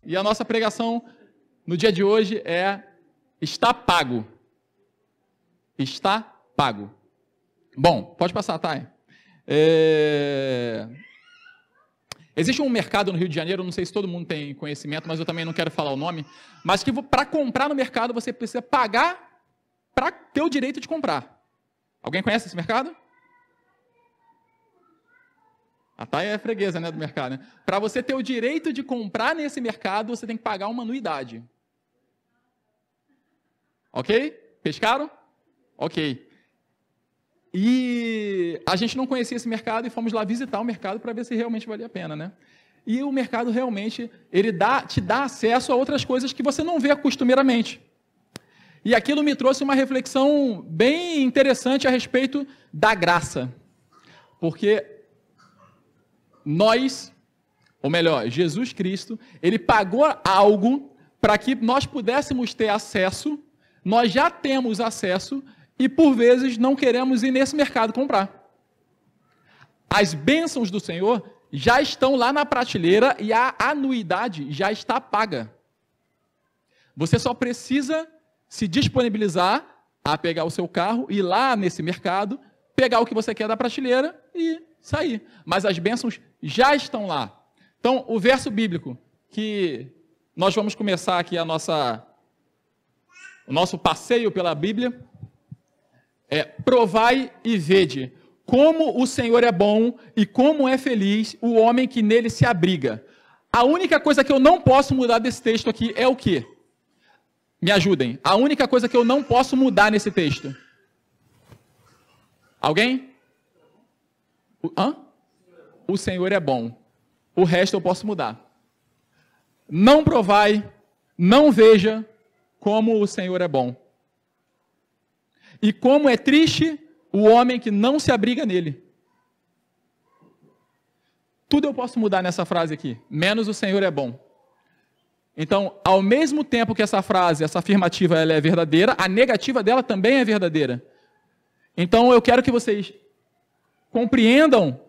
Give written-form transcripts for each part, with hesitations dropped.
E a nossa pregação no dia de hoje é: está pago. Está pago. Bom, pode passar, Thay. Existe um mercado no Rio de Janeiro, não sei se todo mundo tem conhecimento, mas eu também não quero falar o nome, mas que para comprar no mercado você precisa pagar para ter o direito de comprar. Alguém conhece esse mercado? A Thay é freguesa, né, do mercado, né? Para você ter o direito de comprar nesse mercado, você tem que pagar uma anuidade. Ok? Pescaram? Ok. E a gente não conhecia esse mercado e fomos lá visitar o mercado para ver se realmente valia a pena, né? E o mercado realmente, ele te dá acesso a outras coisas que você não vê costumeiramente. E aquilo me trouxe uma reflexão bem interessante a respeito da graça. Porque nós, ou melhor, Jesus Cristo, ele pagou algo para que nós pudéssemos ter acesso, nós já temos acesso e por vezes não queremos ir nesse mercado comprar. As bênçãos do Senhor já estão lá na prateleira e a anuidade já está paga. Você só precisa se disponibilizar a pegar o seu carro, ir lá nesse mercado, pegar o que você quer da prateleira e sair. Mas as bênçãos já estão lá. Então, o verso bíblico que nós vamos começar aqui o nosso passeio pela Bíblia é: provai e vede como o Senhor é bom e como é feliz o homem que nele se abriga. A única coisa que eu não posso mudar desse texto aqui é o quê? Me ajudem. A única coisa que eu não posso mudar nesse texto. Alguém? O Senhor é bom. O resto eu posso mudar. Não provai, não veja como o Senhor é bom. E como é triste o homem que não se abriga nele. Tudo eu posso mudar nessa frase aqui, menos o Senhor é bom. Então, ao mesmo tempo que essa frase, essa afirmativa, ela é verdadeira, a negativa dela também é verdadeira. Então, eu quero que vocês compreendam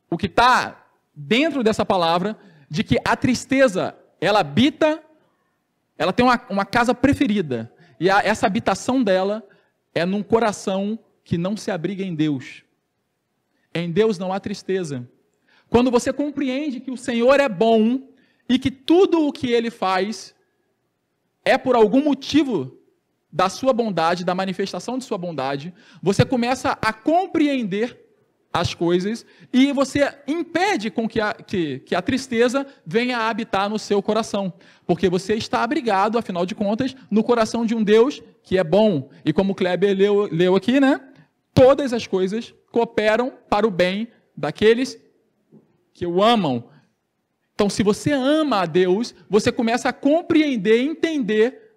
o que está dentro dessa palavra, de que a tristeza, ela habita, ela tem uma casa preferida, e essa habitação dela é num coração que não se abriga em Deus. Em Deus não há tristeza. Quando você compreende que o Senhor é bom e que tudo o que Ele faz é por algum motivo da sua bondade, da manifestação de sua bondade, você começa a compreender as coisas e você impede com que a tristeza venha a habitar no seu coração. Porque você está abrigado, afinal de contas, no coração de um Deus que é bom. E como o Kleber leu aqui, né? Todas as coisas cooperam para o bem daqueles que o amam. Então, se você ama a Deus, você começa a compreender, entender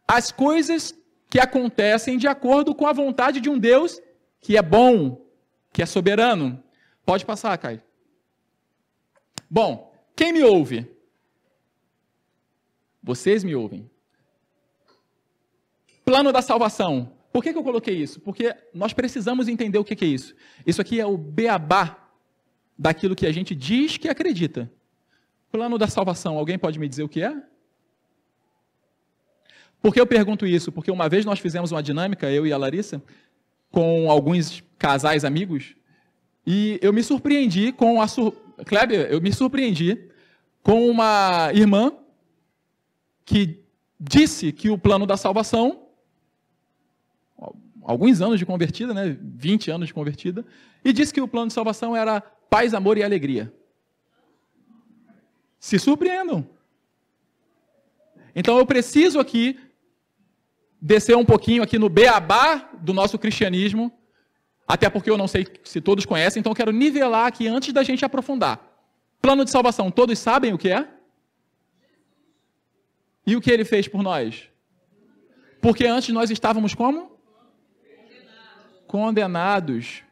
as coisas que acontecem de acordo com a vontade de um Deus que é bom, que é soberano. Pode passar, Caio. Bom, quem me ouve? Vocês me ouvem. Plano da salvação. Por que eu coloquei isso? Porque nós precisamos entender o que é isso. Isso aqui é o beabá daquilo que a gente diz que acredita. Plano da salvação, alguém pode me dizer o que é? Por que eu pergunto isso? Porque uma vez nós fizemos uma dinâmica, eu e a Larissa, com alguns casais amigos, e eu me surpreendi com Kleber, eu me surpreendi com uma irmã que disse que o plano da salvação, alguns anos de convertida, né, 20 anos de convertida, e disse que o plano de salvação era paz, amor e alegria. Se surpreendam. Então eu preciso aqui descer um pouquinho aqui no beabá do nosso cristianismo, até porque eu não sei se todos conhecem, então eu quero nivelar aqui antes da gente aprofundar. Plano de salvação, todos sabem o que é? E o que ele fez por nós? Porque antes nós estávamos como? Condenados.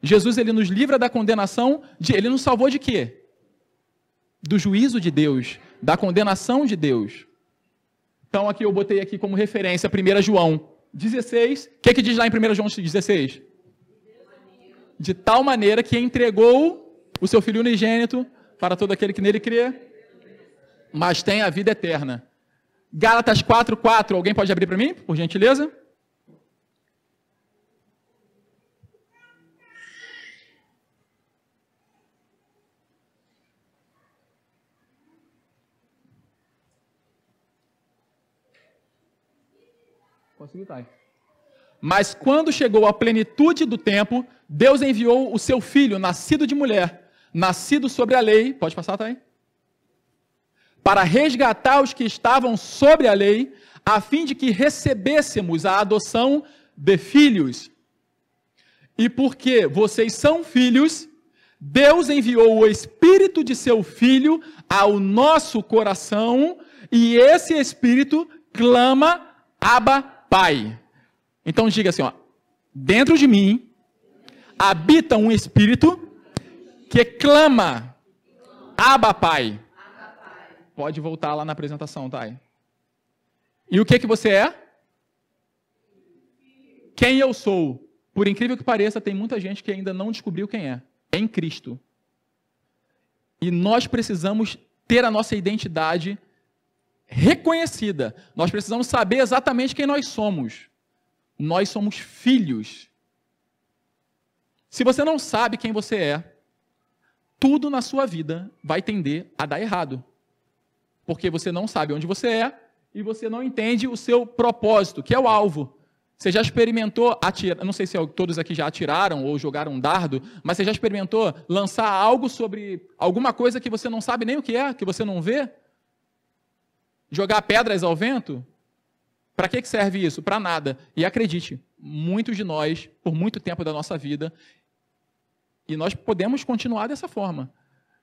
Jesus, ele nos livra da condenação, ele nos salvou de quê? Do juízo de Deus, da condenação de Deus. Então aqui eu botei aqui como referência 1 João 16. O que diz lá em 1 João 16? De tal maneira que entregou o seu Filho unigênito para todo aquele que nele crê. mas tem a vida eterna. Gálatas 4:4, alguém pode abrir para mim, por gentileza? Consegui, tá aí. Mas quando chegou a plenitude do tempo, Deus enviou o seu filho, nascido de mulher, nascido sobre a lei, pode passar, tá aí? Para resgatar os que estavam sobre a lei, a fim de que recebêssemos a adoção de filhos. E porque vocês são filhos, Deus enviou o Espírito de seu Filho ao nosso coração, e esse Espírito clama, Abba, Pai. Então diga assim, ó, dentro de mim habita um Espírito que clama, Abba, Pai. Pode voltar lá na apresentação, tá? E o que você é? Quem eu sou? Por incrível que pareça, tem muita gente que ainda não descobriu quem é. É em Cristo. E nós precisamos ter a nossa identidade reconhecida. Nós precisamos saber exatamente quem nós somos. Nós somos filhos. Se você não sabe quem você é, tudo na sua vida vai tender a dar errado. Porque você não sabe onde você é e você não entende o seu propósito, que é o alvo. Você já experimentou atirar, não sei se todos aqui já atiraram ou jogaram um dardo, mas você já experimentou lançar algo sobre alguma coisa que você não sabe nem o que é, que você não vê? Jogar pedras ao vento? Para que serve isso? Para nada. E acredite, muitos de nós, por muito tempo da nossa vida, e nós podemos continuar dessa forma.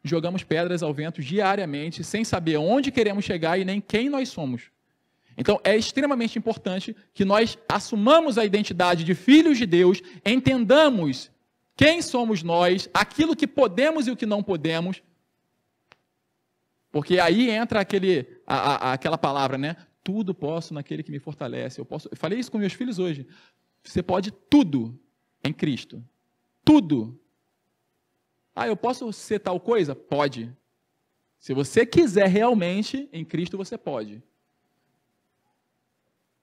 Jogamos pedras ao vento diariamente, sem saber onde queremos chegar e nem quem nós somos. Então, é extremamente importante que nós assumamos a identidade de filhos de Deus, entendamos quem somos nós, aquilo que podemos e o que não podemos, porque aí entra aquela palavra, né? Tudo posso naquele que me fortalece. Eu falei isso com meus filhos hoje. Você pode tudo em Cristo. Tudo. Ah, eu posso ser tal coisa? Pode. Se você quiser realmente, em Cristo você pode.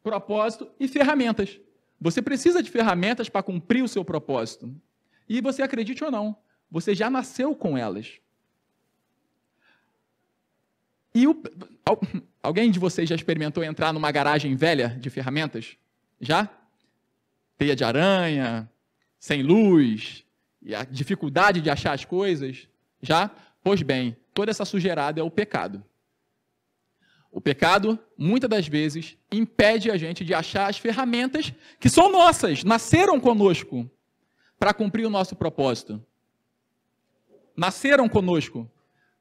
Propósito e ferramentas. Você precisa de ferramentas para cumprir o seu propósito. E você acredite ou não, você já nasceu com elas. E alguém de vocês já experimentou entrar numa garagem velha de ferramentas? Já? Teia de aranha, sem luz, e a dificuldade de achar as coisas? Já? Pois bem, toda essa sujeirada é o pecado. O pecado, muitas das vezes, impede a gente de achar as ferramentas que são nossas, nasceram conosco, para cumprir o nosso propósito. Nasceram conosco.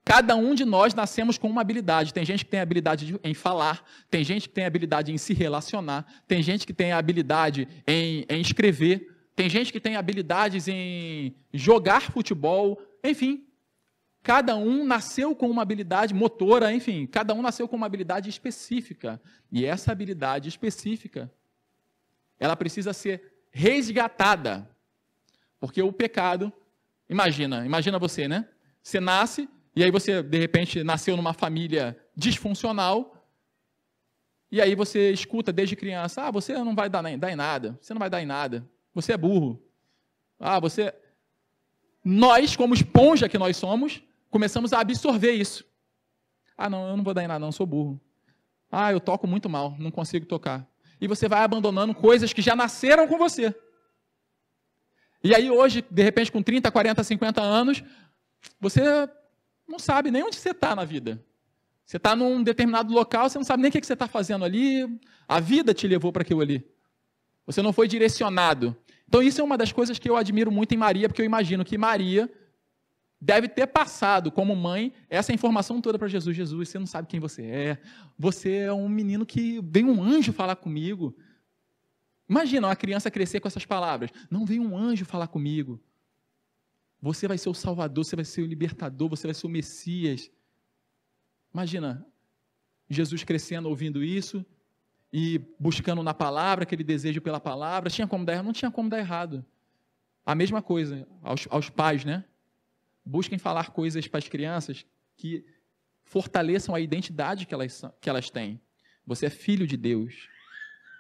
Cada um de nós nascemos com uma habilidade. Tem gente que tem habilidade em falar, tem gente que tem habilidade em se relacionar, tem gente que tem habilidade em escrever, tem gente que tem habilidades em jogar futebol, enfim. Cada um nasceu com uma habilidade motora, enfim, cada um nasceu com uma habilidade específica. E essa habilidade específica, ela precisa ser resgatada. Porque o pecado, imagina você, né? Você nasce, e aí você, de repente, nasceu numa família disfuncional, e aí você escuta desde criança, você não vai dar em nada, você não vai dar em nada, você é burro. Nós, como esponja que nós somos, começamos a absorver isso. Não, eu não vou dar em nada, não, eu sou burro. Eu toco muito mal, não consigo tocar. E você vai abandonando coisas que já nasceram com você. E aí hoje, de repente, com 30, 40, 50 anos, você não sabe nem onde você está na vida. Você está num determinado local, você não sabe nem o que você está fazendo ali, a vida te levou para aquilo ali. Você não foi direcionado. Então isso é uma das coisas que eu admiro muito em Maria, porque eu imagino que Maria deve ter passado, como mãe, essa informação toda para Jesus. Jesus, você não sabe quem você é um menino que veio um anjo falar comigo. Imagina uma criança crescer com essas palavras. Não, veio um anjo falar comigo. Você vai ser o Salvador, você vai ser o Libertador, você vai ser o Messias. Imagina Jesus crescendo, ouvindo isso e buscando na palavra, aquele desejo pela palavra. Tinha como dar errado? Não tinha como dar errado. A mesma coisa aos pais, né? Busquem falar coisas para as crianças que fortaleçam a identidade que elas têm. Você é filho de Deus.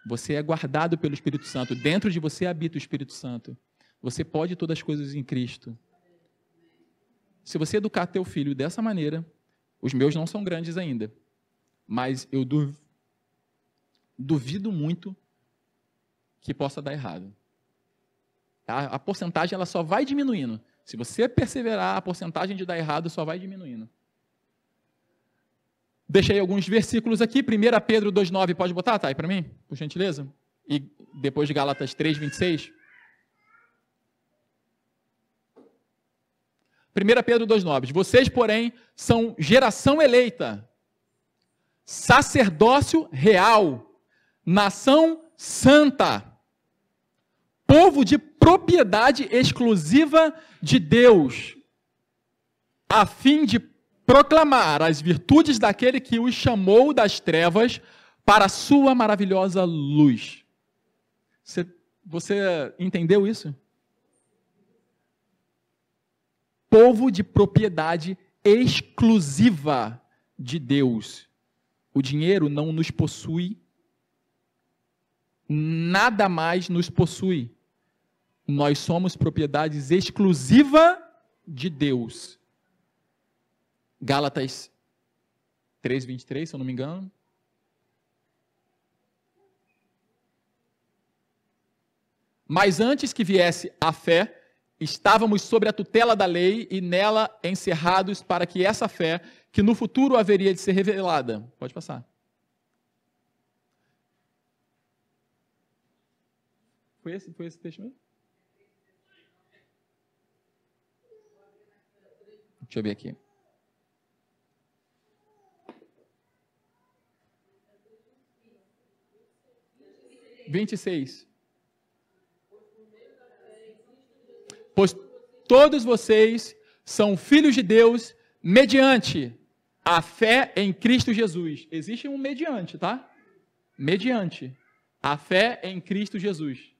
Você é guardado pelo Espírito Santo. Dentro de você habita o Espírito Santo. Você pode todas as coisas em Cristo. Se você educar teu filho dessa maneira, os meus não são grandes ainda, mas eu duvido muito que possa dar errado. A porcentagem ela só vai diminuindo. Se você perseverar, a porcentagem de dar errado só vai diminuindo. Deixei alguns versículos aqui. 1 Pedro 2,9, pode botar, Thay, para mim, por gentileza? E depois de Gálatas 3,26. 1 Pedro 2,9. Vocês, porém, são geração eleita, sacerdócio real, nação santa, povo de propriedade exclusiva de Deus, a fim de proclamar as virtudes daquele que os chamou das trevas para a sua maravilhosa luz. Você entendeu isso? Povo de propriedade exclusiva de Deus. O dinheiro não nos possui, nada mais nos possui. Nós somos propriedades exclusiva de Deus. Gálatas 3,23, se eu não me engano. Mas antes que viesse a fé, estávamos sobre a tutela da lei e nela encerrados para que essa fé, que no futuro haveria de ser revelada. Pode passar. Foi esse texto mesmo? Deixa eu ver aqui. (26) Pois todos vocês são filhos de Deus mediante a fé em Cristo Jesus. Existe um mediante, tá? Mediante a fé em Cristo Jesus.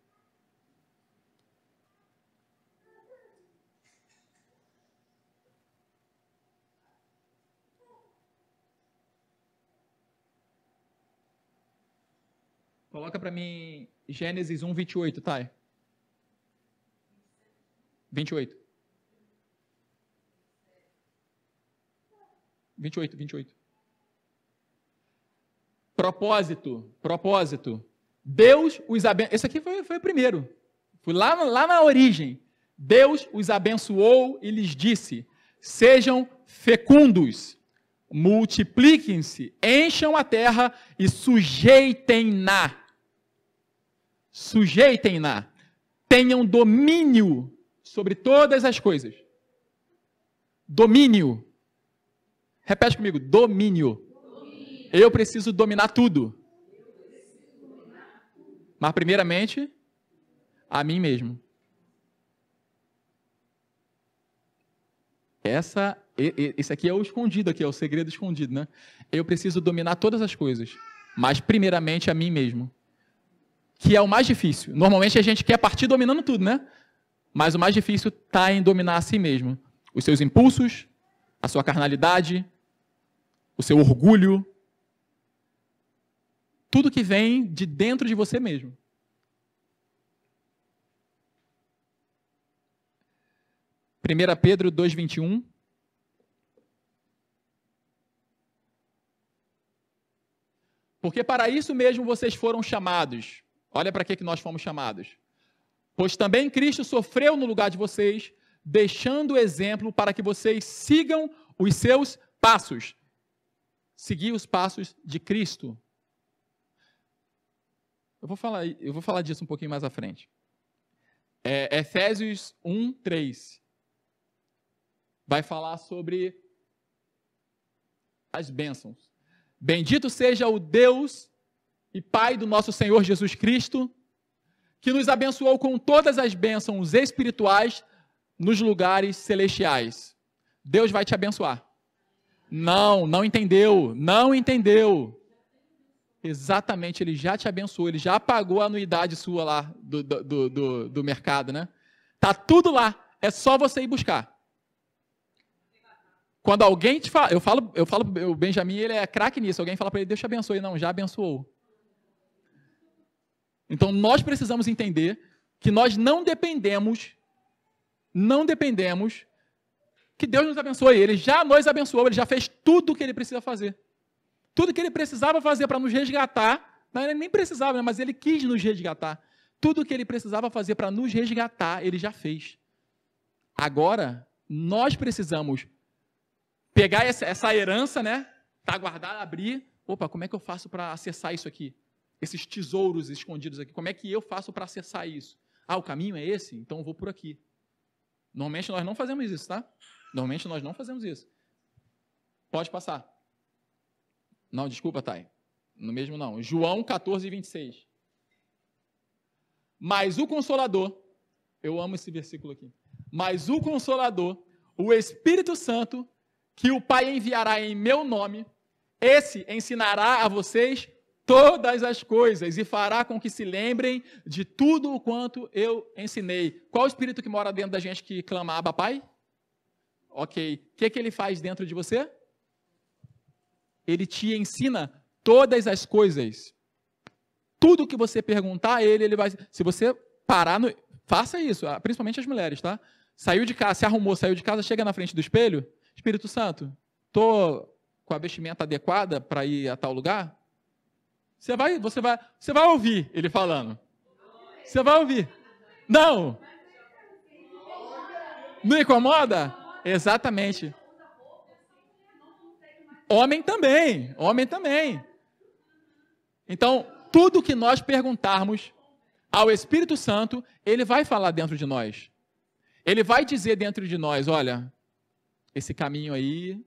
Coloca para mim Gênesis 1, 28, Thay. 28. 28. Propósito. Deus os abençoou. Esse aqui foi o primeiro. Fui lá na origem. Deus os abençoou e lhes disse: sejam fecundos, multipliquem-se, encham a terra e sujeitem-na. Tenham domínio sobre todas as coisas. Domínio. Repete comigo, domínio. Eu preciso dominar tudo. Mas primeiramente, a mim mesmo. Esse aqui é o escondido, aqui é o segredo escondido, né? Eu preciso dominar todas as coisas, mas primeiramente a mim mesmo. Que é o mais difícil. Normalmente a gente quer partir dominando tudo, né? Mas o mais difícil está em dominar a si mesmo. Os seus impulsos, a sua carnalidade, o seu orgulho. Tudo que vem de dentro de você mesmo. Primeira Pedro 2,21. Porque para isso mesmo vocês foram chamados. Olha para que nós fomos chamados. Pois também Cristo sofreu no lugar de vocês, deixando exemplo para que vocês sigam os seus passos. Seguir os passos de Cristo. Eu vou falar disso um pouquinho mais à frente. Efésios 1, 3. Vai falar sobre as bênçãos. Bendito seja o Deus e Pai do nosso Senhor Jesus Cristo, que nos abençoou com todas as bênçãos espirituais nos lugares celestiais. Deus vai te abençoar. Não entendeu. Exatamente, Ele já te abençoou, Ele já pagou a anuidade sua lá do mercado, né? Tá tudo lá, é só você ir buscar. Quando alguém te fala, o Benjamin, ele é craque nisso, alguém fala para ele, Deus te abençoe, não, já abençoou. Então, nós precisamos entender que nós não dependemos que Deus nos abençoe. Ele já nos abençoou, ele já fez tudo o que ele precisa fazer. Tudo que ele precisava fazer para nos resgatar, não, ele nem precisava, mas ele quis nos resgatar. Tudo o que ele precisava fazer para nos resgatar, ele já fez. Agora, nós precisamos pegar essa herança, né? Tá guardada, abrir. Opa, como é que eu faço para acessar isso aqui? Esses tesouros escondidos aqui, como é que eu faço para acessar isso? Ah, o caminho é esse? Então eu vou por aqui. Normalmente nós não fazemos isso, tá? Normalmente nós não fazemos isso. Pode passar. Não, desculpa, Thay. No mesmo não. João 14, 26. Mas o Consolador, eu amo esse versículo aqui. Mas o Consolador, o Espírito Santo, que o Pai enviará em meu nome, esse ensinará a vocês todas as coisas e fará com que se lembrem de tudo o quanto eu ensinei. Qual o Espírito que mora dentro da gente que clama Abba Pai? Ok. O que ele faz dentro de você? Ele te ensina todas as coisas. Tudo que você perguntar, ele vai... Se você parar, faça isso, principalmente as mulheres, tá? Saiu de casa, se arrumou, saiu de casa, chega na frente do espelho, Espírito Santo, estou com a vestimenta adequada para ir a tal lugar? Você vai ouvir ele falando. Você vai ouvir. Não. Não incomoda? Exatamente. Homem também. Então, tudo que nós perguntarmos ao Espírito Santo, ele vai falar dentro de nós. Ele vai dizer dentro de nós, olha, esse caminho aí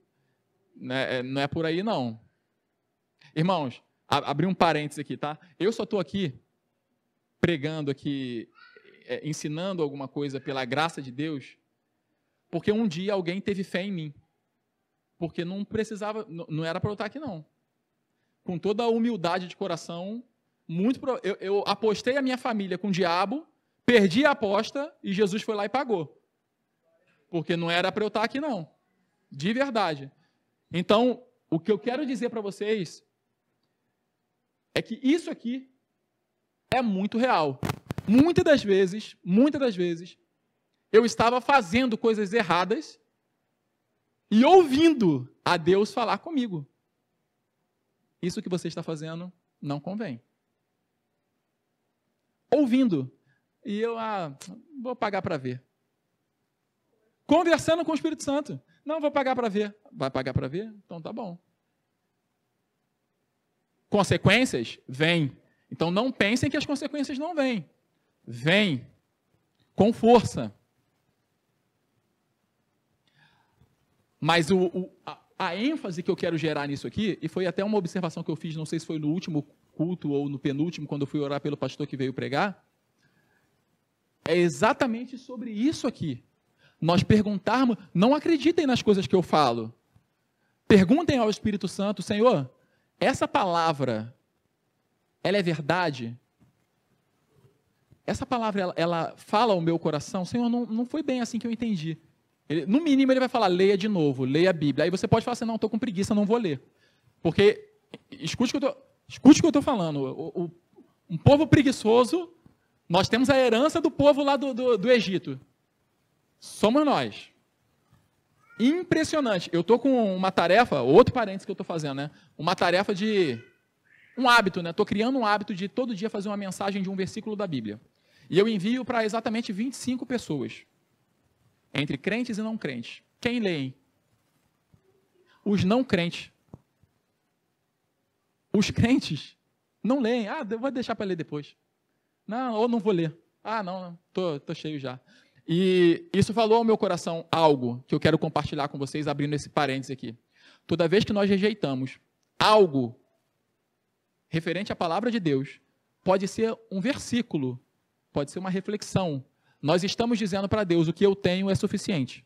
né, não é por aí não. Irmãos, abri um parênteses aqui, tá? Eu só estou aqui pregando aqui, ensinando alguma coisa pela graça de Deus, porque um dia alguém teve fé em mim. Porque não precisava, não era para eu estar aqui não. Com toda a humildade de coração, eu apostei a minha família com o diabo, perdi a aposta e Jesus foi lá e pagou. Porque não era para eu estar aqui não. De verdade. Então, o que eu quero dizer para vocês é que isso aqui é muito real. Muitas das vezes, eu estava fazendo coisas erradas e ouvindo a Deus falar comigo. Isso que você está fazendo não convém. Ouvindo. E eu, vou pagar para ver. Conversando com o Espírito Santo. Não, vou pagar para ver. Vai pagar para ver? Então tá bom. Consequências? Vêm. Então não pensem que as consequências não vêm. Vêm. Com força. Mas a ênfase que eu quero gerar nisso aqui, e foi até uma observação que eu fiz, não sei se foi no último culto ou no penúltimo, quando eu fui orar pelo pastor que veio pregar, é exatamente sobre isso aqui. Nós perguntarmos, não acreditem nas coisas que eu falo. Perguntem ao Espírito Santo, Senhor, essa palavra, ela é verdade? Essa palavra, ela fala ao meu coração? Senhor, não foi bem assim que eu entendi. No mínimo, ele vai falar, leia de novo, leia a Bíblia. Aí você pode falar assim, não, estou com preguiça, não vou ler. Porque, escute o que eu estou falando. Um povo preguiçoso, nós temos a herança do povo lá do Egito. Somos nós. Impressionante. Eu estou com uma tarefa, outro parênteses que eu estou fazendo, né? Uma tarefa de... um hábito, né? Estou criando um hábito de todo dia fazer uma mensagem de um versículo da Bíblia. E eu envio para exatamente 25 pessoas. Entre crentes e não crentes. Quem lê? Os não crentes. Os crentes não leem. Eu vou deixar para ler depois. Não, ou não vou ler. Não, tô cheio já. E isso falou ao meu coração algo que eu quero compartilhar com vocês, abrindo esse parênteses aqui. Toda vez que nós rejeitamos algo referente à palavra de Deus, pode ser um versículo, pode ser uma reflexão. Nós estamos dizendo para Deus, o que eu tenho é suficiente.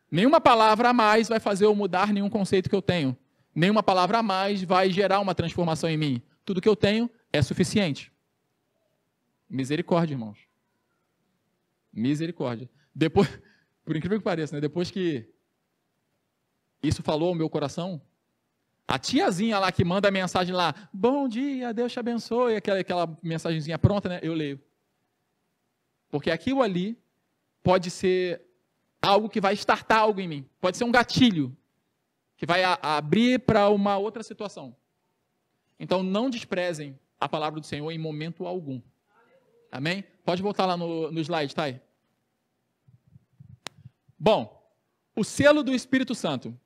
Nenhuma palavra a mais vai fazer eu mudar nenhum conceito que eu tenho. Nenhuma palavra a mais vai gerar uma transformação em mim. Tudo que eu tenho é suficiente. Misericórdia, irmãos. Misericórdia. Depois, por incrível que pareça, né? Depois que Isso falou ao meu coração? A tiazinha lá que manda a mensagem lá, bom dia, Deus te abençoe, aquela mensagenzinha pronta, né? Eu leio. Porque aquilo ali pode ser algo que vai startar algo em mim. Pode ser um gatilho que vai abrir para uma outra situação. Então, não desprezem a palavra do Senhor em momento algum. Amém? Pode voltar lá no slide, tá aí. Bom, o selo do Espírito Santo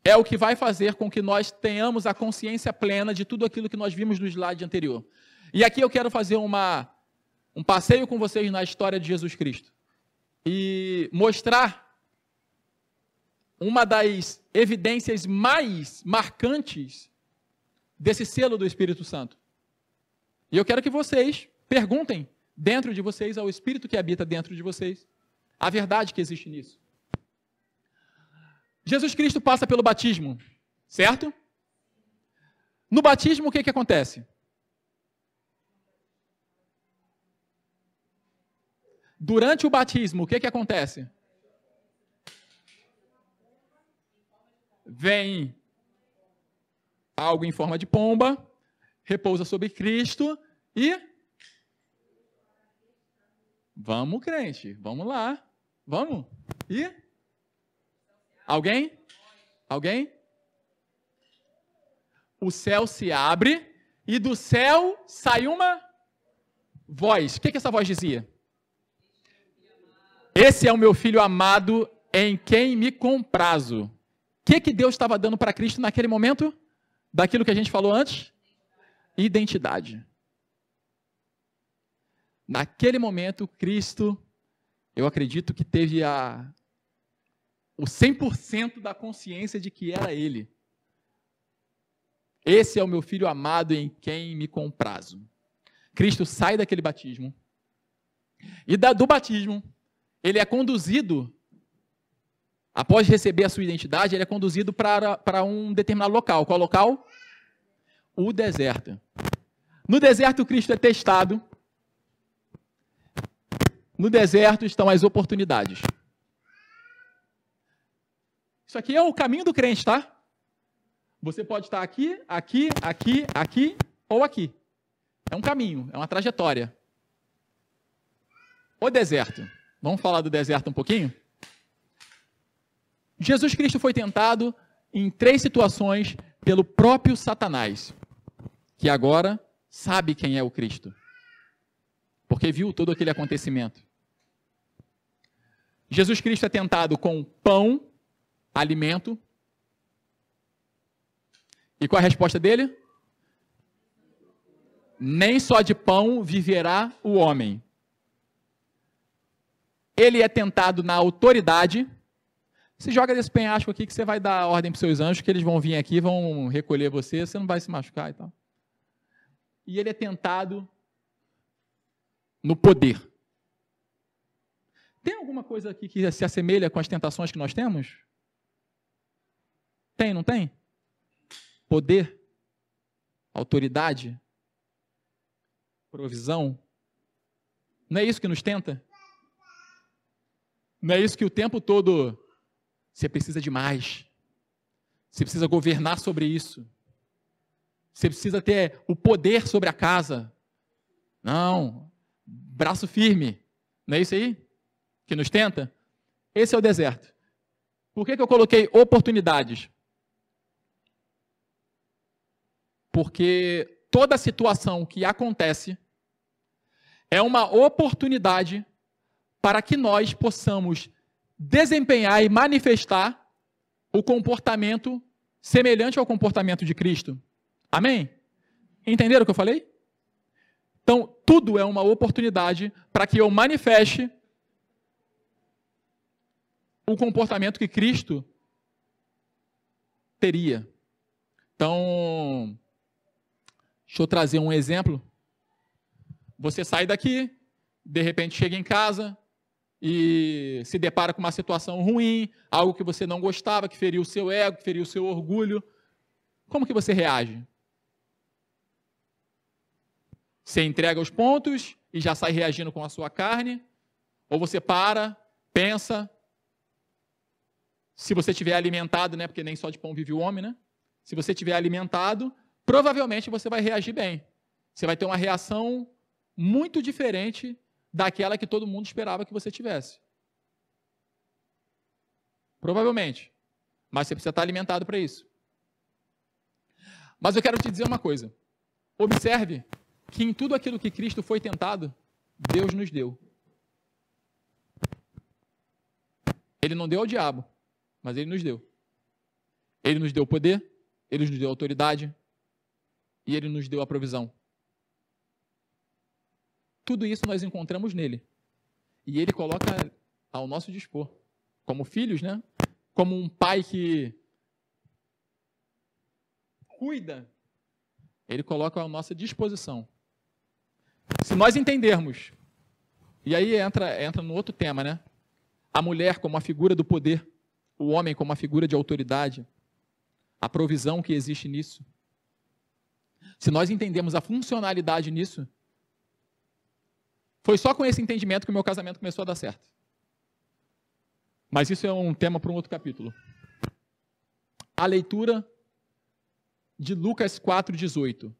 é o que vai fazer com que nós tenhamos a consciência plena de tudo aquilo que nós vimos no slide anterior. E aqui eu quero fazer um passeio com vocês na história de Jesus Cristo e mostrar uma das evidências mais marcantes desse selo do Espírito Santo. E eu quero que vocês perguntem dentro de vocês ao Espírito que habita dentro de vocês a verdade que existe nisso. Jesus Cristo passa pelo batismo, certo? No batismo, o que acontece? Durante o batismo, o que acontece? Vem algo em forma de pomba, repousa sobre Cristo e... Vamos, crente, vamos lá. Vamos. E... Alguém? Alguém? O céu se abre e do céu sai uma voz. O que essa voz dizia? Esse é o meu filho amado em quem me comprazo. O que Deus estava dando para Cristo naquele momento? Daquilo que a gente falou antes? Identidade. Naquele momento, Cristo, eu acredito que teve o 100% da consciência de que era Ele. Esse é o meu filho amado em quem me comprazo. Cristo sai daquele batismo. E do batismo, ele é conduzido, após receber a sua identidade, ele é conduzido para um determinado local. Qual local? O deserto. No deserto, Cristo é testado. No deserto estão as oportunidades. Isso aqui é o caminho do crente, tá? Você pode estar aqui, aqui, aqui, aqui ou aqui. É um caminho, é uma trajetória. O deserto. Vamos falar do deserto um pouquinho? Jesus Cristo foi tentado em 3 situações pelo próprio Satanás, que agora sabe quem é o Cristo, porque viu todo aquele acontecimento. Jesus Cristo é tentado com pão, alimento. E qual é a resposta dele? Nem só de pão viverá o homem. Ele é tentado na autoridade. Se joga desse penhasco aqui que você vai dar ordem para os seus anjos, que eles vão vir aqui, vão recolher você, você não vai se machucar e tal. E ele é tentado no poder. Tem alguma coisa aqui que se assemelha com as tentações que nós temos? Tem, não tem? Poder, autoridade, provisão. Não é isso que nos tenta? Não é isso que o tempo todo você precisa de mais. Você precisa governar sobre isso. Você precisa ter o poder sobre a casa. Não, braço firme. Não é isso aí que nos tenta? Esse é o deserto. Por que eu coloquei oportunidades? Porque toda situação que acontece é uma oportunidade para que nós possamos desempenhar e manifestar o comportamento semelhante ao comportamento de Cristo. Amém? Entenderam o que eu falei? Então, tudo é uma oportunidade para que eu manifeste o comportamento que Cristo teria. Então, deixa eu trazer um exemplo. Você sai daqui, de repente chega em casa e se depara com uma situação ruim, algo que você não gostava, que feriu o seu ego, que feriu o seu orgulho. Como que você reage? Você entrega os pontos e já sai reagindo com a sua carne? Ou você para, pensa, Se você estiver alimentado, né? Porque nem só de pão vive o homem, né? Se você estiver alimentado, provavelmente você vai reagir bem. Você vai ter uma reação muito diferente daquela que todo mundo esperava que você tivesse. Provavelmente. Mas você precisa estar alimentado para isso. Mas eu quero te dizer uma coisa. Observe que em tudo aquilo que Cristo foi tentado, Deus nos deu. Ele não deu ao diabo, mas ele nos deu. Ele nos deu poder, ele nos deu autoridade e ele nos deu a provisão. Tudo isso nós encontramos nele. E ele coloca ao nosso dispor. Como filhos, né? Como um pai que cuida, ele coloca à nossa disposição. Se nós entendermos, e aí entra no outro tema, né? A mulher como a figura do poder, o homem como a figura de autoridade, a provisão que existe nisso. Se nós entendemos a funcionalidade nisso, foi só com esse entendimento que o meu casamento começou a dar certo. Mas isso é um tema para um outro capítulo. A leitura de Lucas 4,18.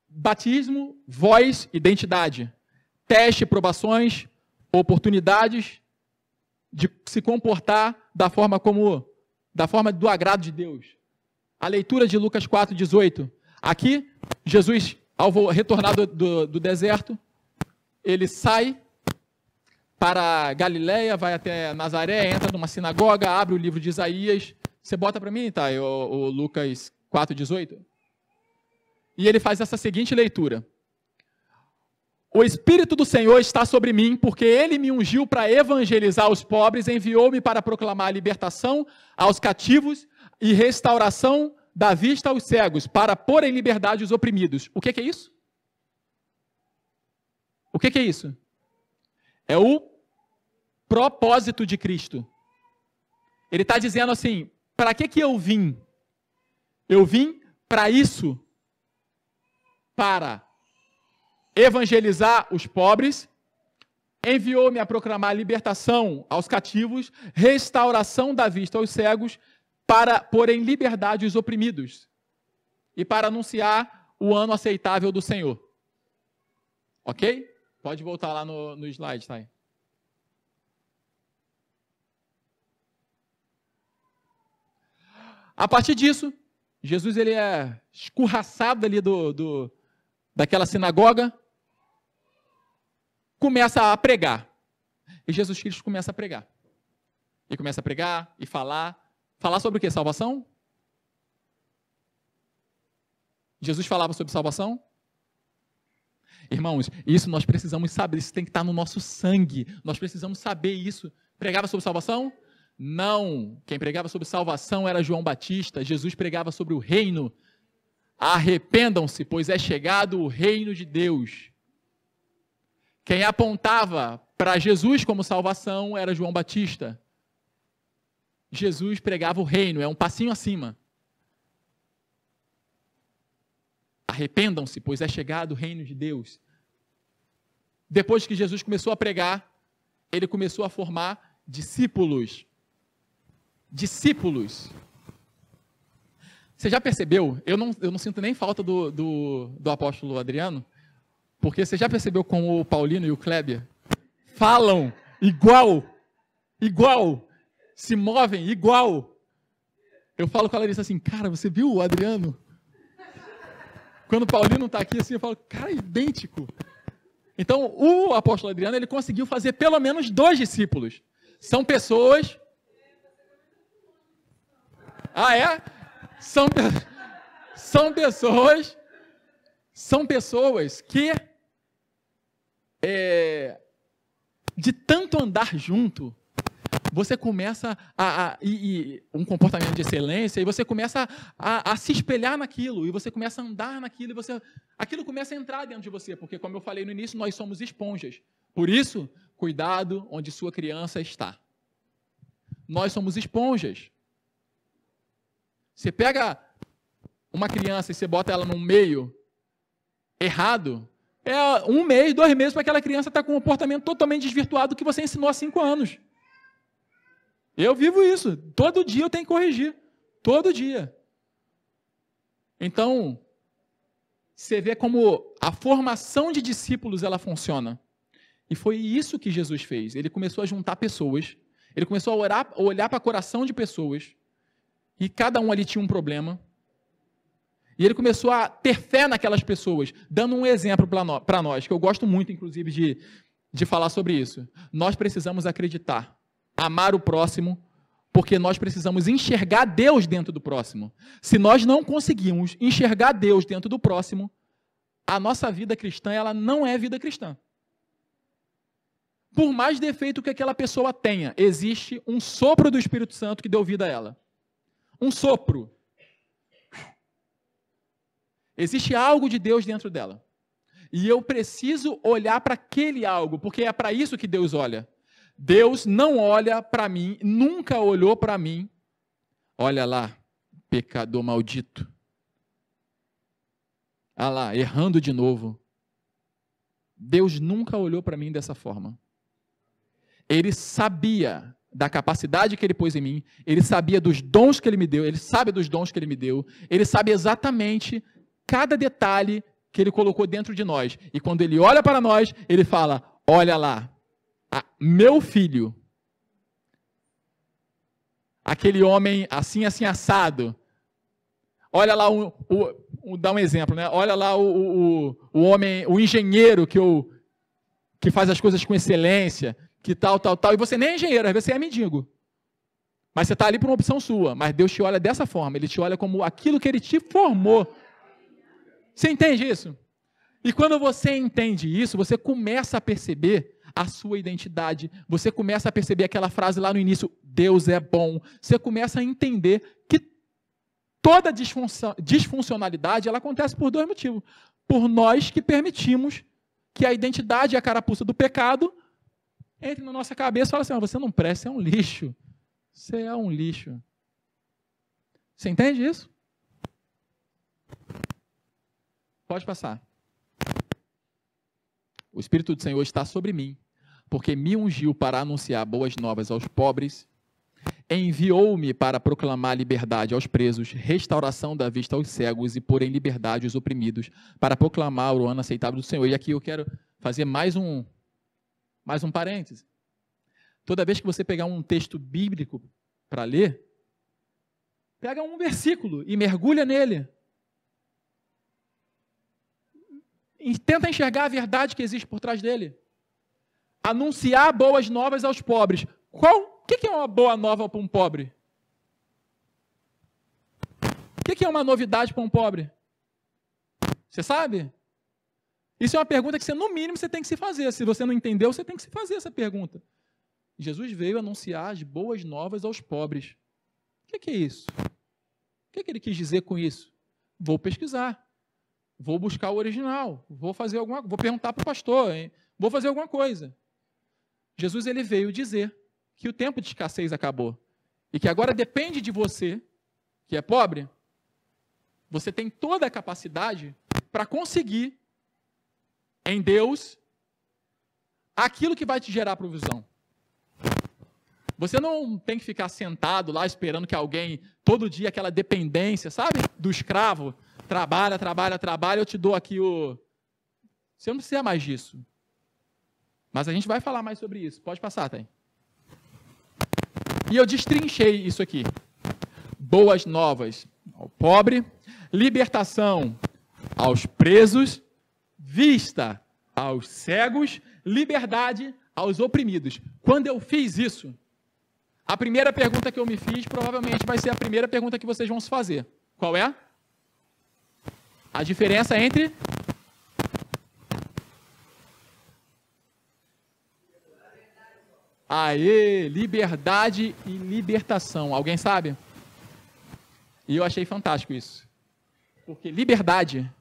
Batismo, voz, identidade. Teste, provações, oportunidades de se comportar da forma do agrado de Deus. A leitura de Lucas 4,18. Aqui, Jesus, ao retornar do deserto, ele sai para Galileia, vai até Nazaré, entra numa sinagoga, abre o livro de Isaías. Você bota para mim, tá? O Lucas 4,18. E ele faz essa seguinte leitura. O Espírito do Senhor está sobre mim, porque Ele me ungiu para evangelizar os pobres, enviou-me para proclamar a libertação aos cativos e restauração da vista aos cegos, para pôr em liberdade os oprimidos. O que é isso? O que é isso? É o propósito de Cristo. Ele está dizendo assim, para que eu vim? Eu vim para isso, para evangelizar os pobres, enviou-me a proclamar libertação aos cativos, restauração da vista aos cegos, para pôr em liberdade os oprimidos e para anunciar o ano aceitável do Senhor. Ok? Pode voltar lá no slide, tá aí. A partir disso, Jesus ele é escorraçado ali daquela sinagoga, começa a pregar. E Jesus Cristo começa a pregar. E começa a pregar e falar. Falar sobre o quê? Salvação? Jesus falava sobre salvação? Irmãos, isso nós precisamos saber, isso tem que estar no nosso sangue. Nós precisamos saber isso. Pregava sobre salvação? Não. Quem pregava sobre salvação era João Batista. Jesus pregava sobre o reino. Arrependam-se, pois é chegado o reino de Deus. Quem apontava para Jesus como salvação era João Batista. Jesus pregava o reino, é um passinho acima. Arrependam-se, pois é chegado o reino de Deus. Depois que Jesus começou a pregar, ele começou a formar discípulos. Discípulos. Você já percebeu? Eu não sinto nem falta do apóstolo Adriano, porque você já percebeu como o Paulino e o Kleber falam igual, se movem igual. Eu falo com a Larissa assim, cara, você viu o Adriano? Quando o Paulino está aqui assim, eu falo, cara, é idêntico. Então, o apóstolo Adriano, ele conseguiu fazer pelo menos 2 discípulos. São pessoas... Ah, é? São pessoas que, de tanto andar junto, você começa um comportamento de excelência, e você começa a se espelhar naquilo, e você começa a andar naquilo, e aquilo começa a entrar dentro de você, porque, como eu falei no início, nós somos esponjas. Por isso, cuidado onde sua criança está. Nós somos esponjas. Você pega uma criança e você bota ela num meio errado, 1 mês, 2 meses para aquela criança estar com um comportamento totalmente desvirtuado do que você ensinou há 5 anos. Eu vivo isso. Todo dia eu tenho que corrigir. Todo dia. Então, você vê como a formação de discípulos ela funciona. E foi isso que Jesus fez. Ele começou a juntar pessoas. Ele começou a olhar para o coração de pessoas. E cada um ali tinha um problema. E ele começou a ter fé naquelas pessoas, dando um exemplo para nós, que eu gosto muito, inclusive, de falar sobre isso. Nós precisamos acreditar, amar o próximo, porque nós precisamos enxergar Deus dentro do próximo. Se nós não conseguimos enxergar Deus dentro do próximo, a nossa vida cristã ela não é vida cristã. Por mais defeito que aquela pessoa tenha, existe um sopro do Espírito Santo que deu vida a ela. Um sopro. Existe algo de Deus dentro dela. E eu preciso olhar para aquele algo, porque é para isso que Deus olha. Deus não olha para mim, nunca olhou para mim. Olha lá, pecador maldito. Ah lá, errando de novo. Deus nunca olhou para mim dessa forma. Ele sabia da capacidade que Ele pôs em mim, Ele sabia dos dons que Ele me deu, Ele sabe dos dons que Ele me deu, Ele sabe exatamente cada detalhe que Ele colocou dentro de nós. E quando Ele olha para nós, Ele fala, olha lá, meu filho, aquele homem assim, assim, assado. Olha lá, dá um exemplo, né? Olha lá o homem, o engenheiro que faz as coisas com excelência, que tal, e você nem é engenheiro, às vezes você é mendigo. Mas você está ali por uma opção sua, mas Deus te olha dessa forma, Ele te olha como aquilo que Ele te formou. Você entende isso? E quando você entende isso, você começa a perceber a sua identidade, você começa a perceber aquela frase lá no início, Deus é bom, você começa a entender que toda disfuncionalidade ela acontece por dois motivos. Por nós que permitimos que a identidade e a carapuça do pecado entre na nossa cabeça e fala assim, você não presta, você é um lixo. Você é um lixo. Você entende isso? Pode passar. O Espírito do Senhor está sobre mim, porque me ungiu para anunciar boas novas aos pobres, enviou-me para proclamar liberdade aos presos, restauração da vista aos cegos e pôr em liberdade os oprimidos, para proclamar o ano aceitável do Senhor. E aqui eu quero fazer mais um parêntese. Toda vez que você pegar um texto bíblico para ler, pega um versículo e mergulha nele. E tenta enxergar a verdade que existe por trás dele. Anunciar boas novas aos pobres. O que é uma boa nova para um pobre? O que é uma novidade para um pobre? Você sabe? Isso é uma pergunta que você, no mínimo, você tem que se fazer. Se você não entendeu, você tem que se fazer essa pergunta. Jesus veio anunciar as boas novas aos pobres. O que é isso? O que ele quis dizer com isso? Vou pesquisar. Vou buscar o original, vou perguntar para o pastor, vou fazer alguma coisa. Jesus ele veio dizer que o tempo de escassez acabou e que agora depende de você, que é pobre, você tem toda a capacidade para conseguir em Deus aquilo que vai te gerar provisão. Você não tem que ficar sentado lá esperando que alguém, todo dia, aquela dependência, sabe, do escravo, trabalha, eu te dou aqui o... Você não precisa mais disso. Mas a gente vai falar mais sobre isso. Pode passar, Thay. E eu destrinchei isso aqui. Boas novas ao pobre, libertação aos presos, vista aos cegos, liberdade aos oprimidos. Quando eu fiz isso, a primeira pergunta que eu me fiz provavelmente vai ser a primeira pergunta que vocês vão se fazer. Qual é? A diferença entre liberdade e libertação. Alguém sabe? E eu achei fantástico isso. Porque liberdade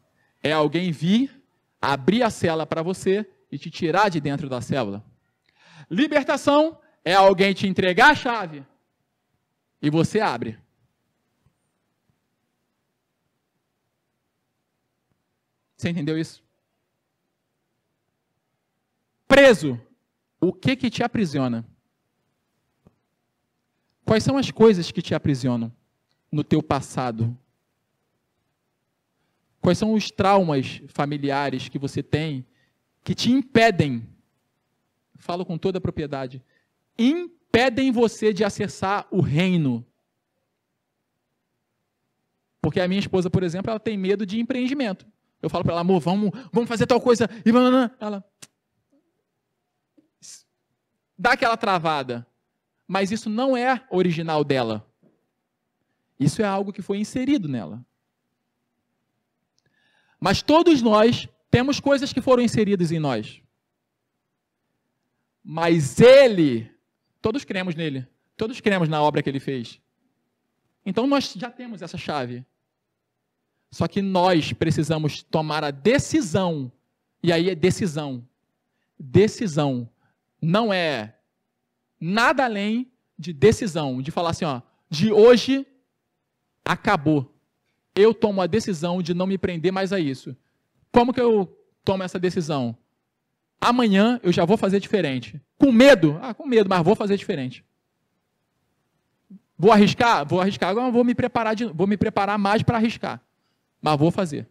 é alguém vir, abrir a cela para você e te tirar de dentro da célula. Libertação é alguém te entregar a chave e você abre. Você entendeu isso? Preso. O que te aprisiona? Quais são as coisas que te aprisionam no teu passado? Quais são os traumas familiares que você tem que te impedem, falo com toda a propriedade, impedem você de acessar o reino? Porque a minha esposa, por exemplo, ela tem medo de empreendimento. Eu falo para ela, amor, vamos fazer tal coisa. E ela dá aquela travada. Mas isso não é original dela. Isso é algo que foi inserido nela. Mas todos nós temos coisas que foram inseridas em nós. Mas ele, todos cremos nele. Todos cremos na obra que ele fez. Então nós já temos essa chave. Só que nós precisamos tomar a decisão. E aí é decisão. Decisão. Não é nada além de decisão. De falar assim, ó, de hoje acabou. Eu tomo a decisão de não me prender mais a isso. Como que eu tomo essa decisão? Amanhã eu já vou fazer diferente. Com medo? Com medo, mas vou fazer diferente. Vou arriscar? Vou arriscar. Agora vou me preparar mais para arriscar. Mas vou fazer.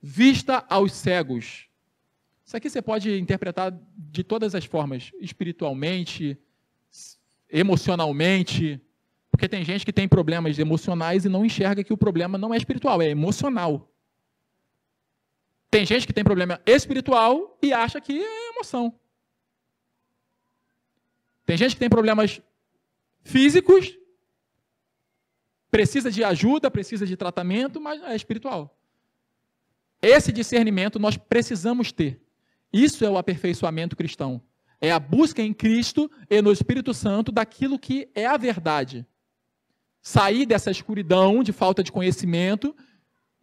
Vista aos cegos. Isso aqui você pode interpretar de todas as formas. Espiritualmente, emocionalmente. Porque tem gente que tem problemas emocionais e não enxerga que o problema não é espiritual, é emocional. Tem gente que tem problema espiritual e acha que é emoção. Tem gente que tem problemas físicos, precisa de ajuda, precisa de tratamento, mas é espiritual. Esse discernimento nós precisamos ter. Isso é o aperfeiçoamento cristão. É a busca em Cristo e no Espírito Santo daquilo que é a verdade. Sair dessa escuridão de falta de conhecimento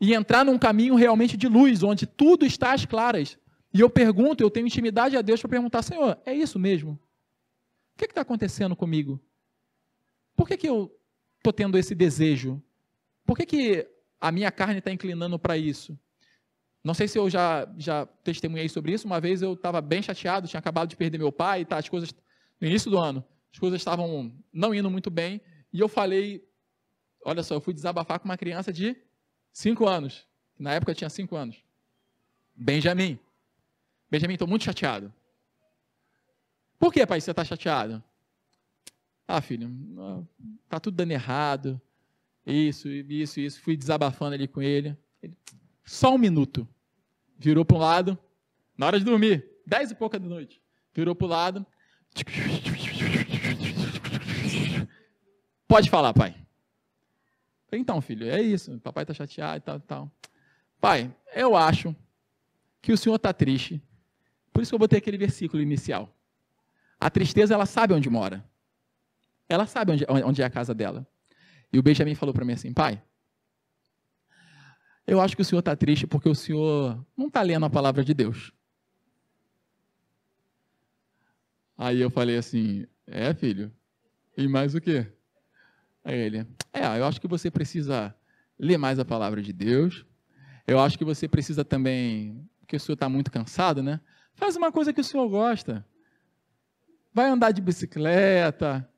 e entrar num caminho realmente de luz, onde tudo está às claras. E eu pergunto, eu tenho intimidade a Deus para perguntar, Senhor, é isso mesmo? O que está acontecendo comigo? Por que eu estou tendo esse desejo? Por que a minha carne está inclinando para isso? Não sei se eu já testemunhei sobre isso. Uma vez eu estava bem chateado, tinha acabado de perder meu pai, tá, as coisas, no início do ano, as coisas estavam não indo muito bem, e eu falei, olha só, eu fui desabafar com uma criança de 5 anos, na época eu tinha 5 anos, Benjamin, estou muito chateado. Por que, pai, você está chateado? Filho, está tudo dando errado, isso, fui desabafando ali com ele, só 1 minuto, virou para um lado, na hora de dormir, 10 e pouca da noite, virou para o lado, pode falar, pai. Então, filho, é isso, papai está chateado e tal. Pai, eu acho que o senhor está triste, por isso que eu botei aquele versículo inicial. A tristeza, ela sabe onde mora. Ela sabe onde é a casa dela. E o Benjamin falou para mim assim, pai, eu acho que o senhor está triste porque o senhor não está lendo a palavra de Deus. Aí eu falei assim, filho, e mais o quê? Aí ele, eu acho que você precisa ler mais a palavra de Deus, eu acho que você precisa também, porque o senhor está muito cansado, né? Faz uma coisa que o senhor gosta. Vai andar de bicicleta.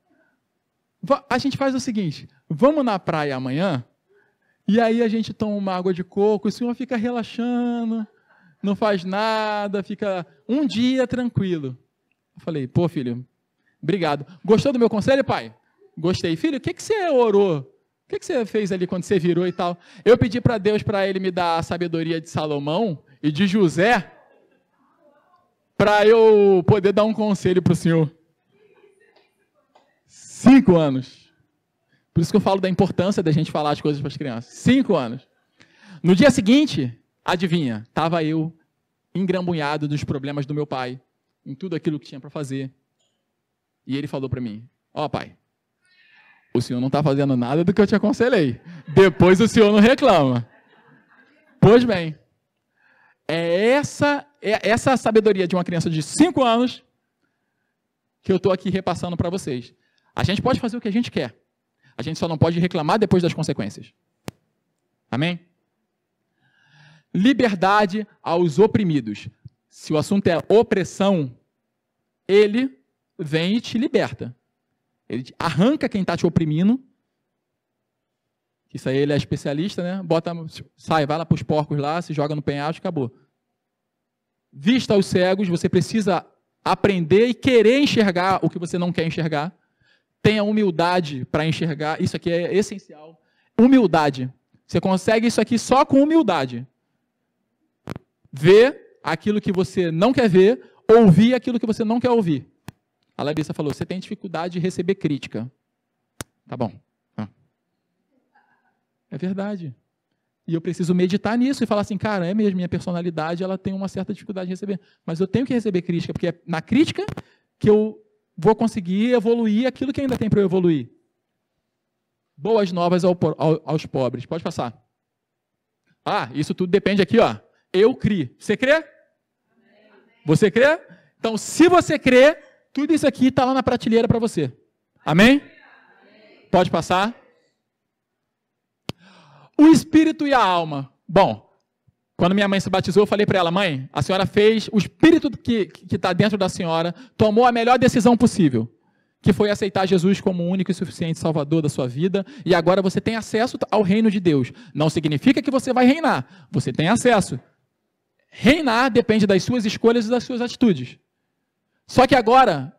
A gente faz o seguinte, vamos na praia amanhã, e aí a gente toma uma água de coco, o senhor fica relaxando, não faz nada, fica um dia tranquilo. Eu falei, pô, filho, obrigado. Gostou do meu conselho, pai? Gostei. Filho, o que você orou? O que você fez ali quando você virou e tal? Eu pedi para Deus, para ele me dar a sabedoria de Salomão e de José, para eu poder dar um conselho para o senhor. 5 anos. Por isso que eu falo da importância da gente falar as coisas para as crianças. 5 anos. No dia seguinte, adivinha, estava eu engrambunhado dos problemas do meu pai, em tudo aquilo que tinha para fazer. E ele falou para mim, pai, o senhor não está fazendo nada do que eu te aconselhei. Depois o senhor não reclama. Pois bem, é essa sabedoria de uma criança de 5 anos que eu estou aqui repassando para vocês. A gente pode fazer o que a gente quer. A gente só não pode reclamar depois das consequências. Amém? Liberdade aos oprimidos. Se o assunto é opressão, ele vem e te liberta. Ele arranca quem está te oprimindo. Isso aí ele é especialista, né? Sai, vai lá para os porcos lá, se joga no penhasco, acabou. Vista aos cegos, você precisa aprender e querer enxergar o que você não quer enxergar. Tenha humildade para enxergar, isso aqui é essencial. Humildade. Você consegue isso aqui só com humildade. Ver aquilo que você não quer ver, ouvir aquilo que você não quer ouvir. A Larissa falou, você tem dificuldade de receber crítica. Tá bom. É verdade. E eu preciso meditar nisso e falar assim, cara, é mesmo, minha personalidade ela tem uma certa dificuldade de receber. Mas eu tenho que receber crítica, porque é na crítica que eu vou conseguir evoluir aquilo que ainda tem para eu evoluir. Boas novas aos pobres. Pode passar. Ah, isso tudo depende aqui, ó. Eu criei. Você crê? Você crê? Então, se você crê, tudo isso aqui está lá na prateleira para você. Amém? Pode passar. O espírito e a alma. Bom, quando minha mãe se batizou, eu falei para ela, mãe, a senhora fez, o espírito que está dentro da senhora tomou a melhor decisão possível, que foi aceitar Jesus como o único e suficiente Salvador da sua vida, e agora você tem acesso ao reino de Deus. Não significa que você vai reinar, você tem acesso. Reinar depende das suas escolhas e das suas atitudes. Só que agora,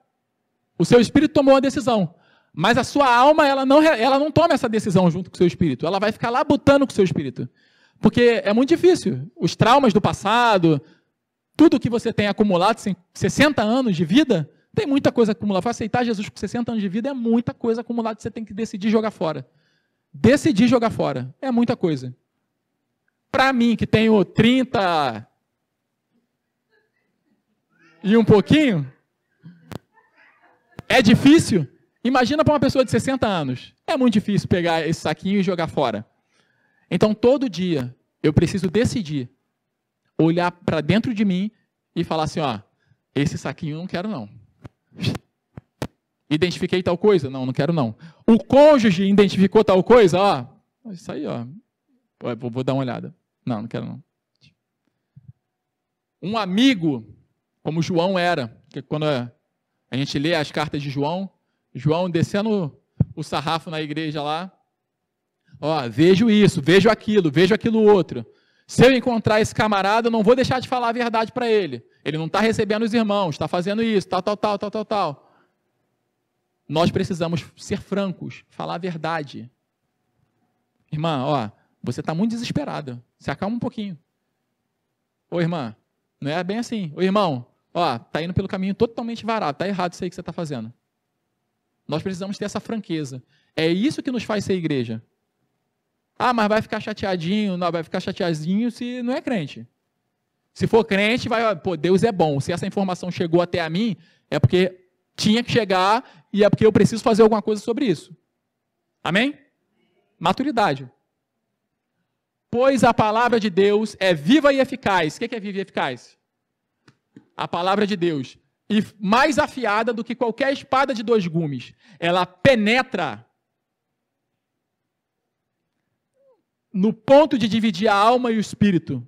o seu espírito tomou a decisão. Mas a sua alma, ela não toma essa decisão junto com o seu espírito. Ela vai ficar lá botando com o seu espírito. Porque é muito difícil. Os traumas do passado, tudo que você tem acumulado, 60 anos de vida, tem muita coisa acumulada. Para aceitar Jesus com 60 anos de vida, é muita coisa acumulada que você tem que decidir jogar fora. Decidir jogar fora. É muita coisa. Para mim, que tenho 30 e um pouquinho, é difícil. Imagina para uma pessoa de 60 anos. É muito difícil pegar esse saquinho e jogar fora. Então, todo dia, eu preciso decidir, olhar para dentro de mim e falar assim, ó, esse saquinho eu não quero não. Identifiquei tal coisa? Não, não quero não. O cônjuge identificou tal coisa? Ó, isso aí, ó. Vou dar uma olhada. Não, não quero não. Um amigo, como João era, que quando a gente lê as cartas de João descendo o sarrafo na igreja lá, ó, vejo isso, vejo aquilo outro. Se eu encontrar esse camarada, eu não vou deixar de falar a verdade para ele. Ele não está recebendo os irmãos, está fazendo isso, tal. Nós precisamos ser francos, falar a verdade. Irmã, ó, você está muito desesperada. Se acalma um pouquinho. Ô, irmã, não é bem assim. Ô, irmão, ó, está indo pelo caminho totalmente varado. Está errado isso aí que você está fazendo. Nós precisamos ter essa franqueza. É isso que nos faz ser igreja. Ah, mas vai ficar chateadinho, não, vai ficar chateadinho se não é crente. Se for crente, vai, pô, Deus é bom. Se essa informação chegou até a mim, é porque tinha que chegar e é porque eu preciso fazer alguma coisa sobre isso. Amém? Maturidade. Pois a palavra de Deus é viva e eficaz. O que é viva e eficaz? A palavra de Deus. E mais afiada do que qualquer espada de 2 gumes. Ela penetra no ponto de dividir a alma e o espírito,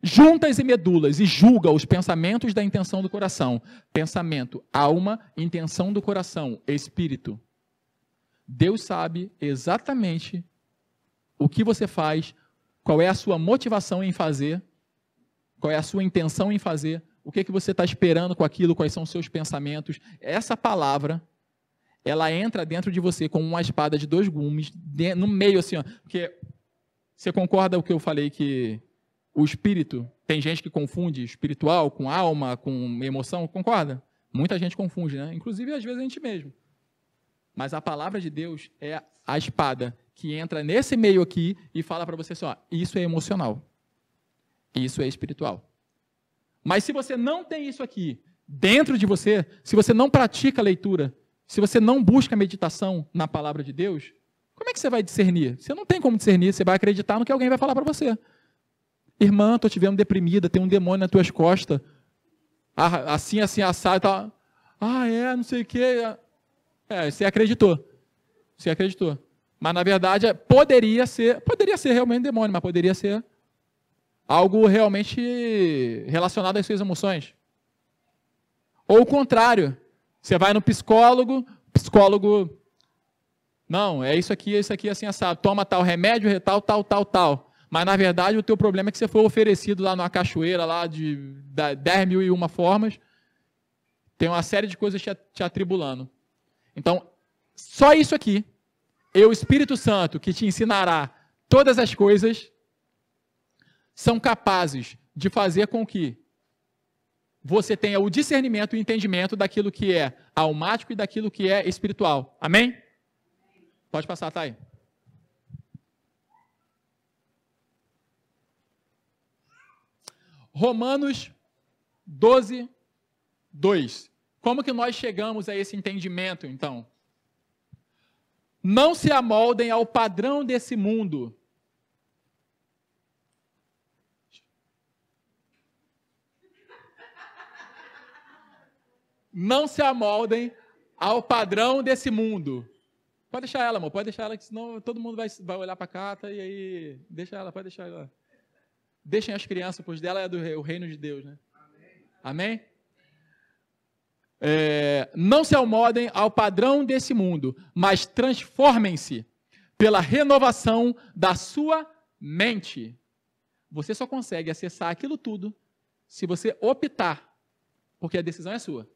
juntas e medulas, e julga os pensamentos da intenção do coração. Pensamento, alma, intenção do coração, espírito. Deus sabe exatamente o que você faz, qual é a sua motivação em fazer, qual é a sua intenção em fazer, o que você está esperando com aquilo, quais são os seus pensamentos. Essa palavra, ela entra dentro de você como uma espada de 2 gumes, no meio assim, ó, porque você concorda com o que eu falei que o espírito, tem gente que confunde espiritual com alma, com emoção, concorda? Muita gente confunde, né? Inclusive às vezes a gente mesmo. Mas a palavra de Deus é a espada que entra nesse meio aqui e fala para você assim, ó, isso é emocional, isso é espiritual. Mas se você não tem isso aqui dentro de você, se você não pratica a leitura, se você não busca a meditação na palavra de Deus, como é que você vai discernir? Você não tem como discernir, você vai acreditar no que alguém vai falar para você. Irmã, estou te vendo deprimida, tem um demônio nas tuas costas, assim, assado e tal. Ah, não sei o quê. Você acreditou. Você acreditou. Mas, na verdade, poderia ser realmente demônio, mas poderia ser algo realmente relacionado às suas emoções. Ou o contrário, você vai no psicólogo, psicólogo, não, é isso aqui, assim, assado. Toma tal remédio, tal. Mas, na verdade, o teu problema é que você foi oferecido lá numa cachoeira, lá de 10.001 formas. Tem uma série de coisas te atribulando. Então, só isso aqui, o Espírito Santo, que te ensinará todas as coisas, são capazes de fazer com que você tenha o discernimento e o entendimento daquilo que é almático e daquilo que é espiritual. Amém? Pode passar, Thay. Romanos 12, 2. Como que nós chegamos a esse entendimento, então? Não se amoldem ao padrão desse mundo. Não se amoldem ao padrão desse mundo. Pode deixar ela, amor, pode deixar ela, que senão todo mundo vai olhar para a carta e aí... Deixa ela, pode deixar ela. Deixem as crianças, pois dela é o reino de Deus, né? Amém? Não se amoldem ao padrão desse mundo, mas transformem-se pela renovação da sua mente. Você só consegue acessar aquilo tudo se você optar, porque a decisão é sua.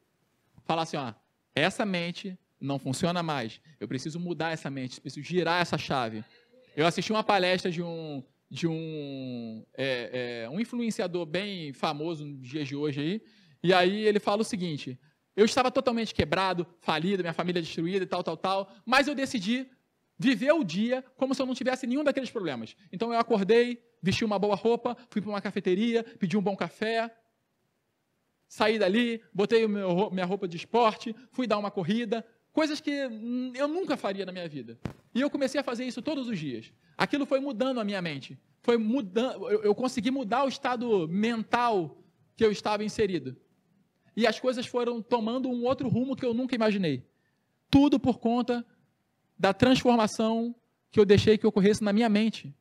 Falar assim, ó, essa mente não funciona mais. Eu preciso mudar essa mente, preciso girar essa chave. Eu assisti uma palestra de um influenciador bem famoso nos dias de hoje aí, e aí ele fala o seguinte: eu estava totalmente quebrado, falido, minha família destruída e tal, mas eu decidi viver o dia como se eu não tivesse nenhum daqueles problemas. Então eu acordei, vesti uma boa roupa, fui para uma cafeteria, pedi um bom café, saí dali, botei minha roupa de esporte, fui dar uma corrida, coisas que eu nunca faria na minha vida. E eu comecei a fazer isso todos os dias. Aquilo foi mudando a minha mente. Foi mudando, eu consegui mudar o estado mental que eu estava inserido. E as coisas foram tomando um outro rumo que eu nunca imaginei. Tudo por conta da transformação que eu deixei que ocorresse na minha mente.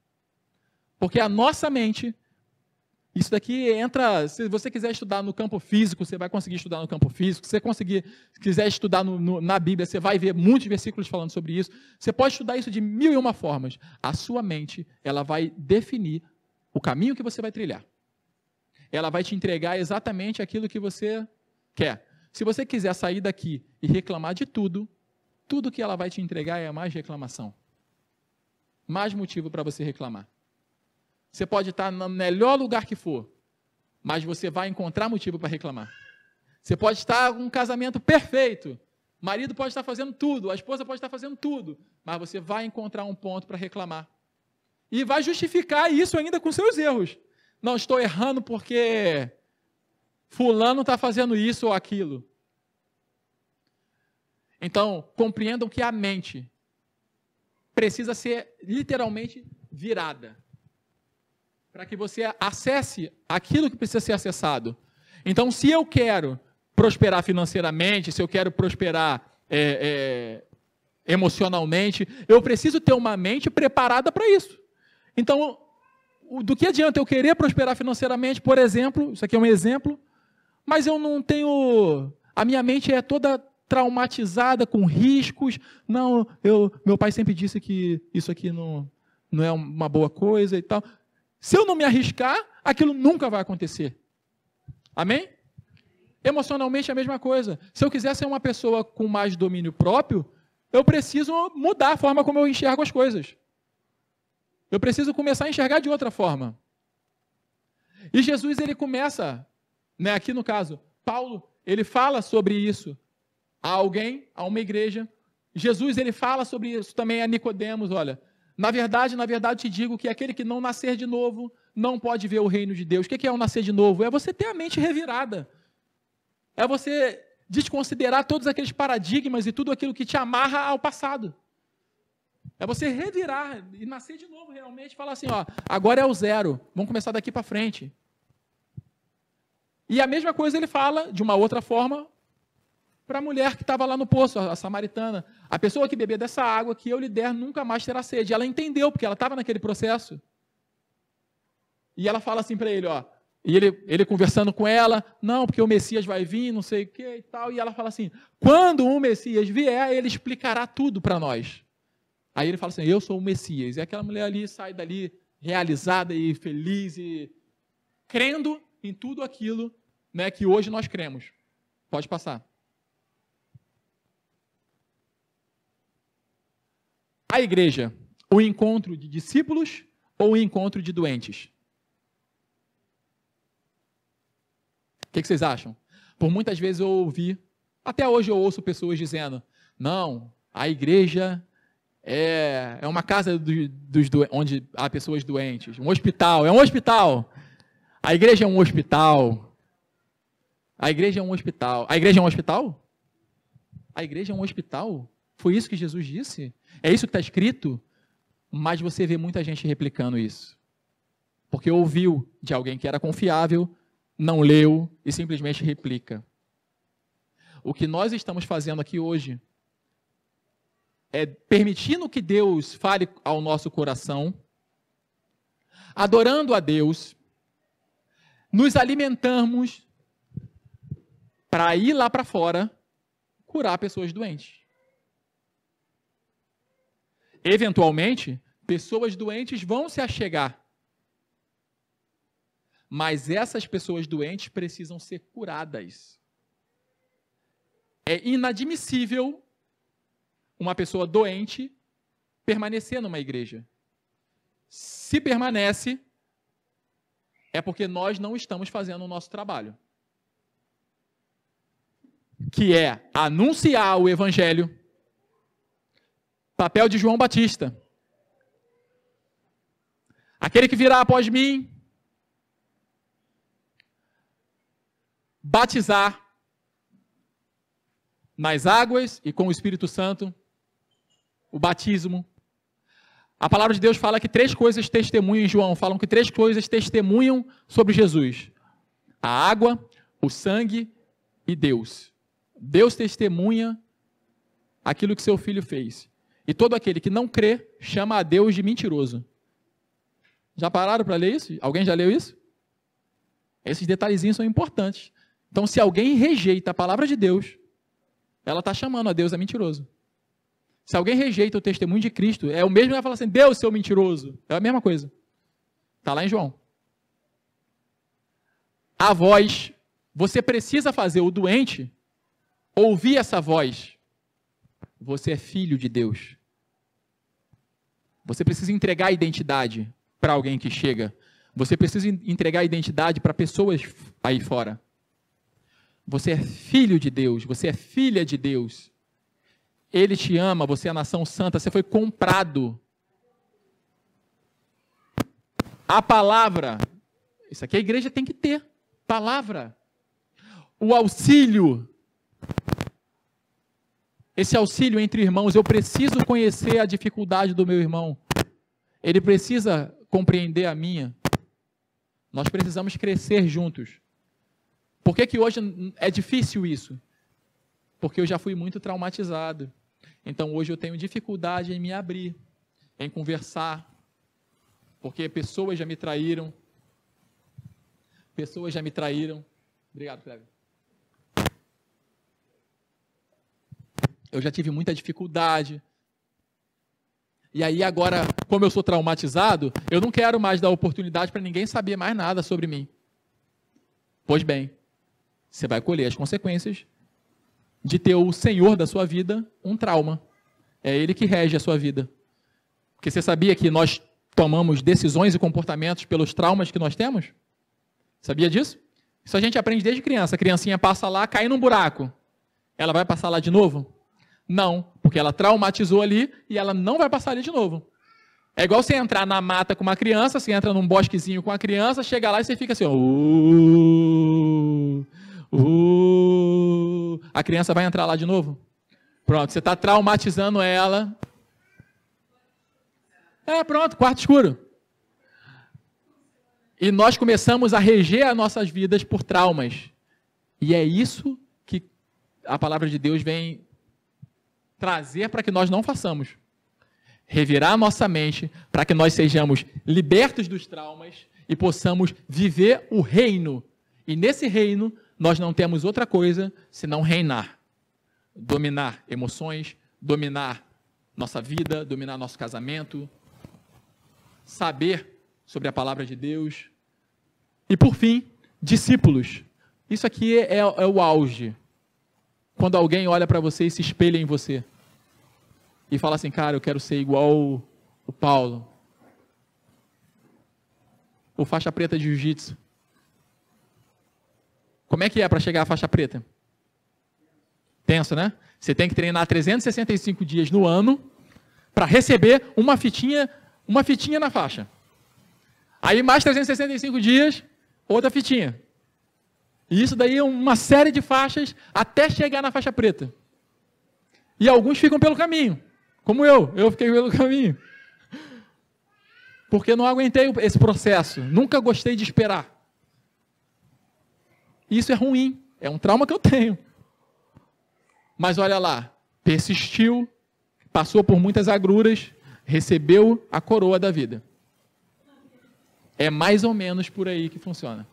Porque a nossa mente... Isso daqui entra, se você quiser estudar no campo físico, você vai conseguir estudar no campo físico. Se você quiser estudar na Bíblia, você vai ver muitos versículos falando sobre isso. Você pode estudar isso de 1001 formas. A sua mente, ela vai definir o caminho que você vai trilhar. Ela vai te entregar exatamente aquilo que você quer. Se você quiser sair daqui e reclamar de tudo, tudo que ela vai te entregar é mais reclamação. Mais motivo para você reclamar. Você pode estar no melhor lugar que for, mas você vai encontrar motivo para reclamar. Você pode estar com um casamento perfeito, o marido pode estar fazendo tudo, a esposa pode estar fazendo tudo, mas você vai encontrar um ponto para reclamar. E vai justificar isso ainda com seus erros. Não, estou errando porque fulano está fazendo isso ou aquilo. Então, compreendam que a mente precisa ser literalmente virada, para que você acesse aquilo que precisa ser acessado. Então, se eu quero prosperar financeiramente, se eu quero prosperar emocionalmente, eu preciso ter uma mente preparada para isso. Então, do que adianta eu querer prosperar financeiramente, por exemplo, isso aqui é um exemplo, mas eu não tenho... A minha mente é toda traumatizada, com riscos. Não, meu pai sempre disse que isso aqui não é uma boa coisa e tal. Se eu não me arriscar, aquilo nunca vai acontecer. Amém? Emocionalmente é a mesma coisa. Se eu quiser ser uma pessoa com mais domínio próprio, eu preciso mudar a forma como eu enxergo as coisas. Eu preciso começar a enxergar de outra forma. E Jesus, ele começa, né, aqui no caso, Paulo, ele fala sobre isso a alguém, a uma igreja. Jesus, ele fala sobre isso também a Nicodemos, olha... Na verdade, te digo que aquele que não nascer de novo não pode ver o reino de Deus. O que é o nascer de novo? É você ter a mente revirada. É você desconsiderar todos aqueles paradigmas e tudo aquilo que te amarra ao passado. É você revirar e nascer de novo realmente e falar assim, ó, agora é o zero, vamos começar daqui para frente. E a mesma coisa ele fala, de uma outra forma, para a mulher que estava lá no poço, a samaritana. A pessoa que beber dessa água que eu lhe der nunca mais terá sede. Ela entendeu, porque ela estava naquele processo. E ela fala assim para ele, ó, E ele conversando com ela, não, porque o Messias vai vir, não sei o que e tal. E ela fala assim, quando o Messias vier, ele explicará tudo para nós. Aí ele fala assim, eu sou o Messias. E aquela mulher ali sai dali realizada e feliz e crendo em tudo aquilo, né, que hoje nós cremos. Pode passar. A igreja, o encontro de discípulos ou o encontro de doentes? O que vocês acham? Por muitas vezes eu ouvi, até hoje eu ouço pessoas dizendo, não, a igreja é uma casa onde há pessoas doentes, um hospital, é um hospital. A igreja é um hospital. A igreja é um hospital. A igreja é um hospital? A igreja é um hospital? Foi isso que Jesus disse? É isso que está escrito? Mas você vê muita gente replicando isso. Porque ouviu de alguém que era confiável, não leu e simplesmente replica. O que nós estamos fazendo aqui hoje é permitindo que Deus fale ao nosso coração, adorando a Deus, nos alimentarmos para ir lá para fora curar pessoas doentes. Eventualmente, pessoas doentes vão se achegar. Mas essas pessoas doentes precisam ser curadas. É inadmissível uma pessoa doente permanecer numa igreja. Se permanece, é porque nós não estamos fazendo o nosso trabalho. Que é anunciar o evangelho. Papel de João Batista. Aquele que virá após mim, batizar nas águas e com o Espírito Santo, o batismo. A palavra de Deus fala que 3 coisas testemunham em João, falam que 3 coisas testemunham sobre Jesus. A água, o sangue e Deus. Deus testemunha aquilo que seu filho fez. E todo aquele que não crê, chama a Deus de mentiroso. Já pararam para ler isso? Alguém já leu isso? Esses detalhezinhos são importantes. Então, se alguém rejeita a palavra de Deus, ela está chamando a Deus a mentiroso. Se alguém rejeita o testemunho de Cristo, é o mesmo que vai falar assim, Deus, seu mentiroso. É a mesma coisa. Está lá em João. A voz, você precisa fazer o doente ouvir essa voz. Você é filho de Deus. Você precisa entregar a identidade para alguém que chega. Você precisa entregar a identidade para pessoas aí fora. Você é filho de Deus, você é filha de Deus. Ele te ama, você é a nação santa, você foi comprado. A palavra, isso aqui a igreja tem que ter, palavra. O auxílio, esse auxílio entre irmãos, eu preciso conhecer a dificuldade do meu irmão. Ele precisa compreender a minha. Nós precisamos crescer juntos. Por que hoje é difícil isso? Porque eu já fui muito traumatizado. Então hoje eu tenho dificuldade em me abrir, em conversar. Porque pessoas já me traíram. Pessoas já me traíram. Obrigado, Cleber. Eu já tive muita dificuldade. E aí agora, como eu sou traumatizado, eu não quero mais dar oportunidade para ninguém saber mais nada sobre mim. Pois bem, você vai colher as consequências de ter o Senhor da sua vida um trauma. É Ele que rege a sua vida. Porque você sabia que nós tomamos decisões e comportamentos pelos traumas que nós temos? Sabia disso? Isso a gente aprende desde criança. A criancinha passa lá, cai num buraco. Ela vai passar lá de novo? Não, porque ela traumatizou ali e ela não vai passar ali de novo. É igual você entrar na mata com uma criança, você entra num bosquezinho com a criança, chega lá e você fica assim, ó, a criança vai entrar lá de novo? Pronto, você está traumatizando ela. Pronto, quarto escuro. E nós começamos a reger as nossas vidas por traumas. E é isso que a palavra de Deus vem trazer para que nós não façamos. Revirar a nossa mente para que nós sejamos libertos dos traumas e possamos viver o reino. E nesse reino, nós não temos outra coisa senão reinar. Dominar emoções, dominar nossa vida, dominar nosso casamento, saber sobre a palavra de Deus. E por fim, discípulos. Isso aqui é o auge. Quando alguém olha para você e se espelha em você. E fala assim, cara, eu quero ser igual o Paulo. O faixa preta de jiu-jitsu. Como é que é para chegar à faixa preta? Tenso, né? Você tem que treinar 365 dias no ano para receber uma fitinha na faixa. Aí mais 365 dias, outra fitinha. E isso daí é uma série de faixas até chegar na faixa preta. E alguns ficam pelo caminho, como eu fiquei pelo caminho. Porque não aguentei esse processo, nunca gostei de esperar. Isso é ruim, é um trauma que eu tenho. Mas olha lá, persistiu, passou por muitas agruras, recebeu a coroa da vida. É mais ou menos por aí que funciona.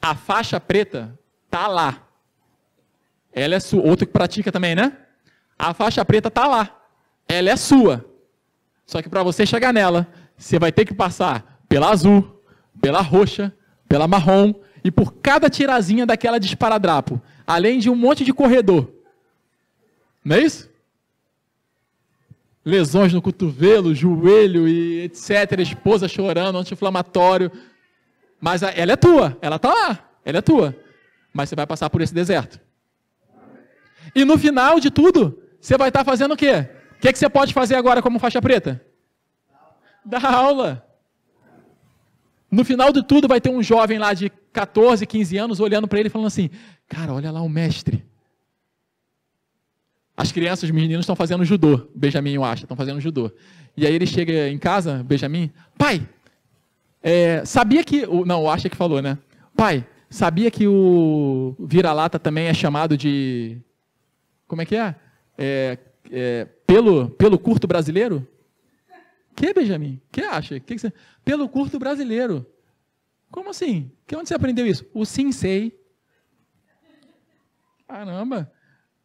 A faixa preta está lá. Ela é sua. Outro que pratica também, né? A faixa preta está lá. Ela é sua. Só que para você chegar nela, você vai ter que passar pela azul, pela roxa, pela marrom e por cada tirazinha daquela de esparadrapo. Além de um monte de corredor. Não é isso? Lesões no cotovelo, joelho e etc. Esposa chorando, anti-inflamatório. Mas ela é tua, ela está lá, ela é tua. Mas você vai passar por esse deserto. E no final de tudo, você vai estar fazendo o quê? O que você pode fazer agora como faixa preta? Dar aula. No final de tudo vai ter um jovem lá de 14, 15 anos olhando para ele e falando assim, cara, olha lá o mestre. As crianças, os meninos estão fazendo judô, Benjamin e o Asha estão fazendo judô. E aí ele chega em casa, Benjamin, pai, sabia que... Não, o Asha que falou, né? Pai, sabia que o vira-lata também é chamado de... Como é que é? Pelo curto brasileiro? Que, Benjamin? Que acha? Que você... Pelo curto brasileiro. Como assim? Onde você aprendeu isso? O sim sei. Caramba.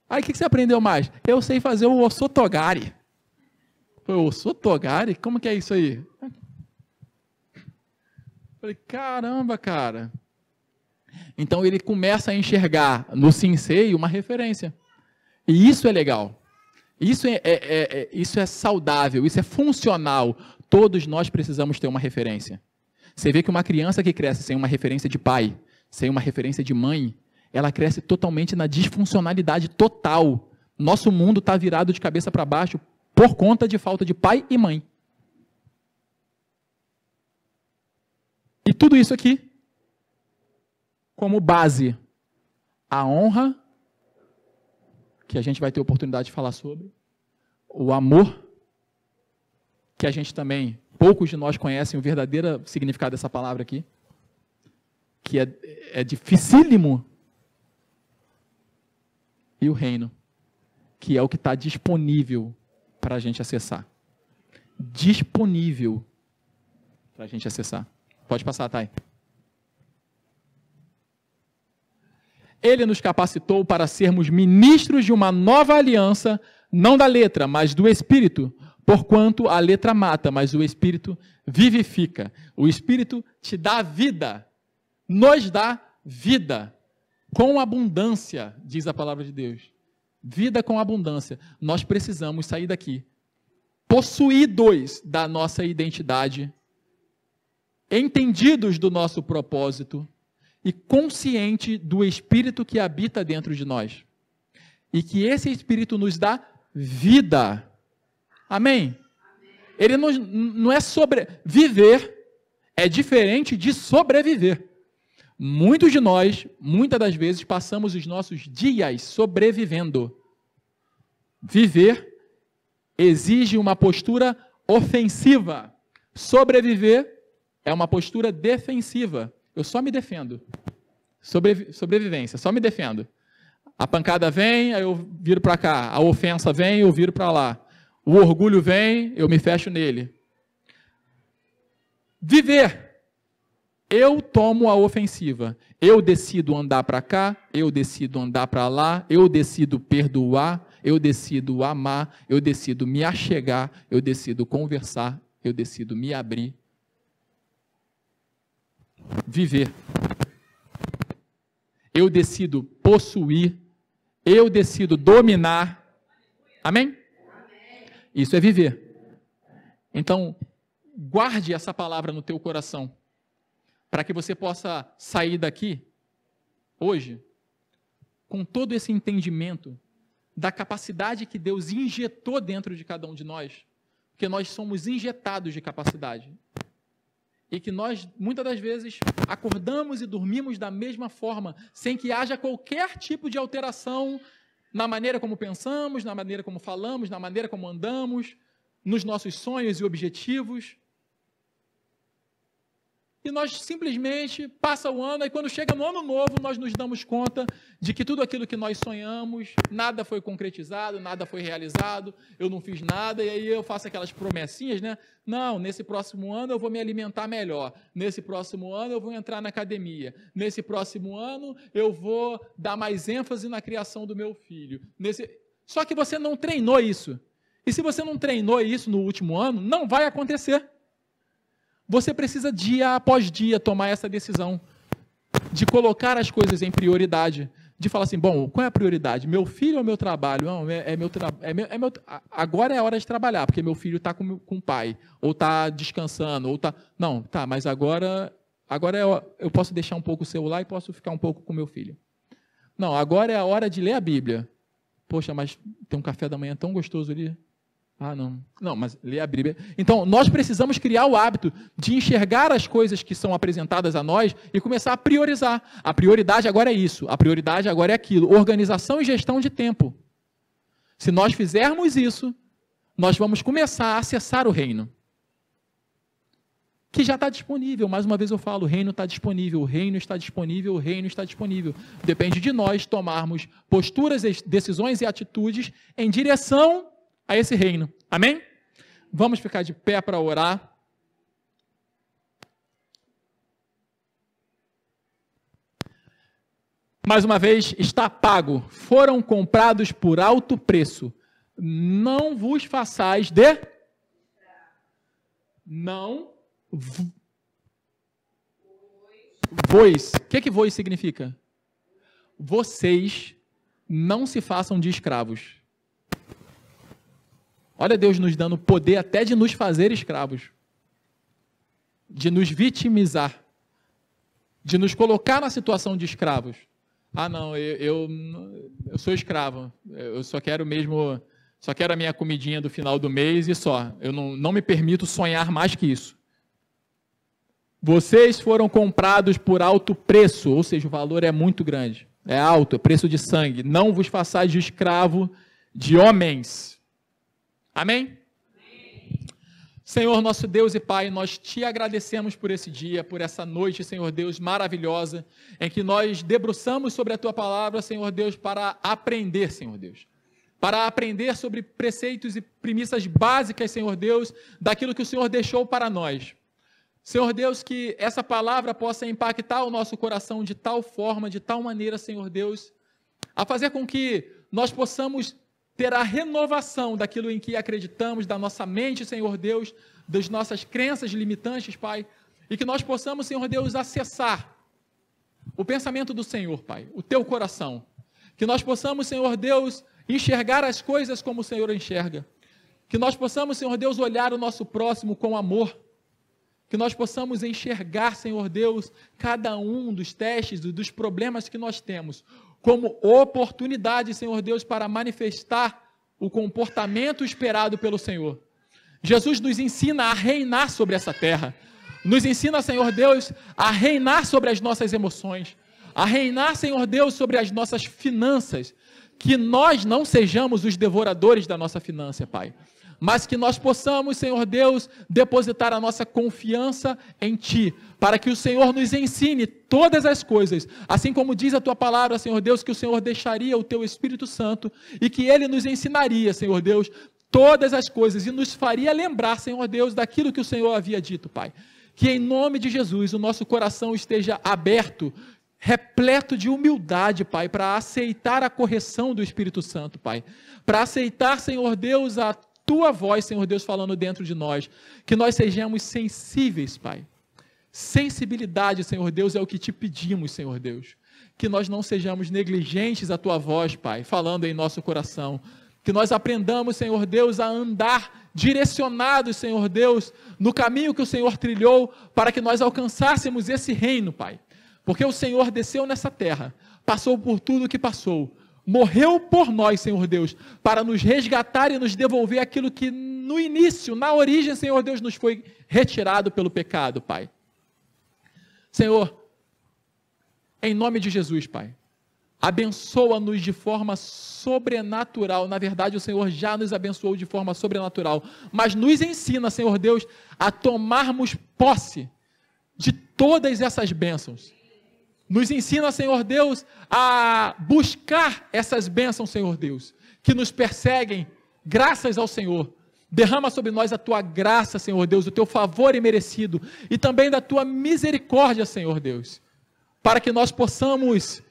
Aí o que você aprendeu mais? Eu sei fazer o osotogari. O osotogari? Como que é isso aí? Falei, caramba, cara. Então ele começa a enxergar no sim sei uma referência. E isso é legal. Isso é saudável, isso é funcional. Todos nós precisamos ter uma referência. Você vê que uma criança que cresce sem uma referência de pai, sem uma referência de mãe, ela cresce totalmente na disfuncionalidade total. Nosso mundo está virado de cabeça para baixo por conta de falta de pai e mãe. E tudo isso aqui, como base, a honra, que a gente vai ter oportunidade de falar sobre, o amor, que a gente também, poucos de nós conhecem o verdadeiro significado dessa palavra aqui, que é dificílimo, e o reino, que é o que está disponível para a gente acessar. Disponível para a gente acessar. Pode passar, Thay. Ele nos capacitou para sermos ministros de uma nova aliança, não da letra, mas do Espírito, porquanto a letra mata, mas o Espírito vivifica. O Espírito te dá vida, nos dá vida, com abundância, diz a palavra de Deus. Vida com abundância. Nós precisamos sair daqui, possuídos da nossa identidade, entendidos do nosso propósito, e consciente do Espírito que habita dentro de nós. E que esse Espírito nos dá vida. Amém? Ele não é sobreviver, é diferente de sobreviver. Muitos de nós, muitas das vezes, passamos os nossos dias sobrevivendo. Viver exige uma postura ofensiva. Sobreviver é uma postura defensiva. Eu só me defendo. Sobrevivência, só me defendo. A pancada vem, aí eu viro para cá. A ofensa vem, eu viro para lá. O orgulho vem, eu me fecho nele. Viver. Eu tomo a ofensiva. Eu decido andar para cá, eu decido andar para lá, eu decido perdoar, eu decido amar, eu decido me achegar, eu decido conversar, eu decido me abrir. Viver. Eu decido possuir, eu decido dominar. Amém? Isso é viver. Então, guarde essa palavra no teu coração, para que você possa sair daqui, hoje, com todo esse entendimento da capacidade que Deus injetou dentro de cada um de nós, porque nós somos injetados de capacidade. E que nós, muitas das vezes, acordamos e dormimos da mesma forma, sem que haja qualquer tipo de alteração na maneira como pensamos, na maneira como falamos, na maneira como andamos, nos nossos sonhos e objetivos. E nós simplesmente, passa o ano, e quando chega no ano novo, nós nos damos conta de que tudo aquilo que nós sonhamos, nada foi concretizado, nada foi realizado, eu não fiz nada, e aí eu faço aquelas promessinhas, né? Não, nesse próximo ano eu vou me alimentar melhor, nesse próximo ano eu vou entrar na academia, nesse próximo ano eu vou dar mais ênfase na criação do meu filho. Só que você não treinou isso. E se você não treinou isso no último ano, não vai acontecer. Você precisa, dia após dia, tomar essa decisão de colocar as coisas em prioridade, de falar assim, bom, qual é a prioridade? Meu filho ou meu trabalho? Não, agora é a hora de trabalhar, porque meu filho está com o pai, ou está descansando, ou está... Não, tá, mas agora eu posso deixar um pouco o celular e posso ficar um pouco com meu filho. Não, agora é a hora de ler a Bíblia. Poxa, mas tem um café da manhã tão gostoso ali. Ah, não. Não, mas ler a Bíblia. Então, nós precisamos criar o hábito de enxergar as coisas que são apresentadas a nós e começar a priorizar. A prioridade agora é isso, a prioridade agora é aquilo. Organização e gestão de tempo. Se nós fizermos isso, nós vamos começar a acessar o reino. Que já está disponível. Mais uma vez eu falo, o reino está disponível, o reino está disponível, o reino está disponível. Depende de nós tomarmos posturas, decisões e atitudes em direção a esse reino. Amém? Vamos ficar de pé para orar. Mais uma vez, está pago. Foram comprados por alto preço. Não vos façais de... Não. Vós. O que vós significa? Vocês não se façam de escravos. Olha Deus nos dando poder até de nos fazer escravos, de nos vitimizar, de nos colocar na situação de escravos. Ah, não, eu sou escravo, eu só quero a minha comidinha do final do mês e só. Eu não me permito sonhar mais que isso. Vocês foram comprados por alto preço, ou seja, o valor é muito grande, é alto, é preço de sangue. Não vos façais de escravo de homens. Amém? Amém? Senhor, nosso Deus e Pai, nós te agradecemos por esse dia, por essa noite, Senhor Deus, maravilhosa, em que nós debruçamos sobre a Tua palavra, Senhor Deus, para aprender, Senhor Deus. Para aprender sobre preceitos e premissas básicas, Senhor Deus, daquilo que o Senhor deixou para nós. Senhor Deus, que essa palavra possa impactar o nosso coração de tal forma, de tal maneira, Senhor Deus, a fazer com que nós possamos ter a renovação daquilo em que acreditamos, da nossa mente, Senhor Deus, das nossas crenças limitantes, Pai, e que nós possamos, Senhor Deus, acessar o pensamento do Senhor, Pai, o Teu coração, que nós possamos, Senhor Deus, enxergar as coisas como o Senhor enxerga, que nós possamos, Senhor Deus, olhar o nosso próximo com amor, que nós possamos enxergar, Senhor Deus, cada um dos testes, dos problemas que nós temos, como oportunidade, Senhor Deus, para manifestar o comportamento esperado pelo Senhor. Jesus nos ensina a reinar sobre essa terra. Nos ensina, Senhor Deus, a reinar sobre as nossas emoções, a reinar, Senhor Deus, sobre as nossas finanças. Que nós não sejamos os devoradores da nossa finança, Pai, mas que nós possamos, Senhor Deus, depositar a nossa confiança em Ti, para que o Senhor nos ensine todas as coisas, assim como diz a Tua palavra, Senhor Deus, que o Senhor deixaria o Teu Espírito Santo e que Ele nos ensinaria, Senhor Deus, todas as coisas e nos faria lembrar, Senhor Deus, daquilo que o Senhor havia dito, Pai. que em nome de Jesus o nosso coração esteja aberto, repleto de humildade, Pai, para aceitar a correção do Espírito Santo, Pai. Para aceitar, Senhor Deus, a Tua voz, Senhor Deus, falando dentro de nós. Que nós sejamos sensíveis, Pai. Sensibilidade, Senhor Deus, é o que te pedimos, Senhor Deus. Que nós não sejamos negligentes à Tua voz, Pai, falando em nosso coração. Que nós aprendamos, Senhor Deus, a andar direcionados, Senhor Deus, no caminho que o Senhor trilhou, para que nós alcançássemos esse reino, Pai. Porque o Senhor desceu nessa terra, passou por tudo o que passou, morreu por nós, Senhor Deus, para nos resgatar e nos devolver aquilo que no início, na origem, Senhor Deus, nos foi retirado pelo pecado, Pai. Senhor, em nome de Jesus, Pai, abençoa-nos de forma sobrenatural. Na verdade, o Senhor já nos abençoou de forma sobrenatural, mas nos ensina, Senhor Deus, a tomarmos posse de todas essas bênçãos. Nos ensina, Senhor Deus, a buscar essas bênçãos, Senhor Deus, que nos perseguem, graças ao Senhor. Derrama sobre nós a Tua graça, Senhor Deus, o Teu favor imerecido, e também da Tua misericórdia, Senhor Deus, para que nós possamos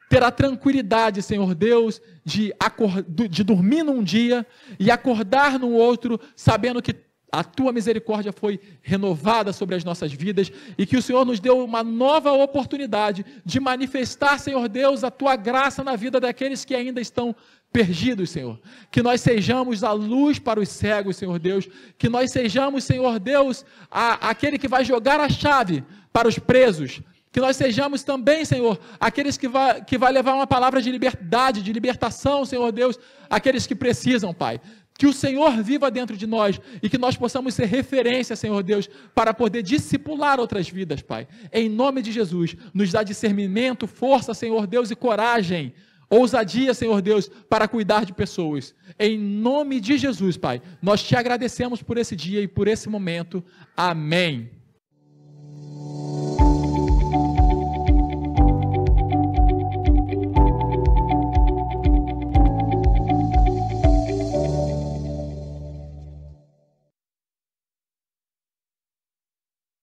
ter a tranquilidade, Senhor Deus, de dormir num dia e acordar num outro, sabendo que a Tua misericórdia foi renovada sobre as nossas vidas e que o Senhor nos deu uma nova oportunidade de manifestar, Senhor Deus, a Tua graça na vida daqueles que ainda estão perdidos, Senhor. Que nós sejamos a luz para os cegos, Senhor Deus. Que nós sejamos, Senhor Deus, aquele que vai jogar a chave para os presos. Que nós sejamos também, Senhor, aqueles que vai levar uma palavra de liberdade, de libertação, Senhor Deus, aqueles que precisam, Pai. Que o Senhor viva dentro de nós e que nós possamos ser referência, Senhor Deus, para poder discipular outras vidas, Pai. Em nome de Jesus, nos dá discernimento, força, Senhor Deus, e coragem, ousadia, Senhor Deus, para cuidar de pessoas. Em nome de Jesus, Pai, nós te agradecemos por esse dia e por esse momento. Amém.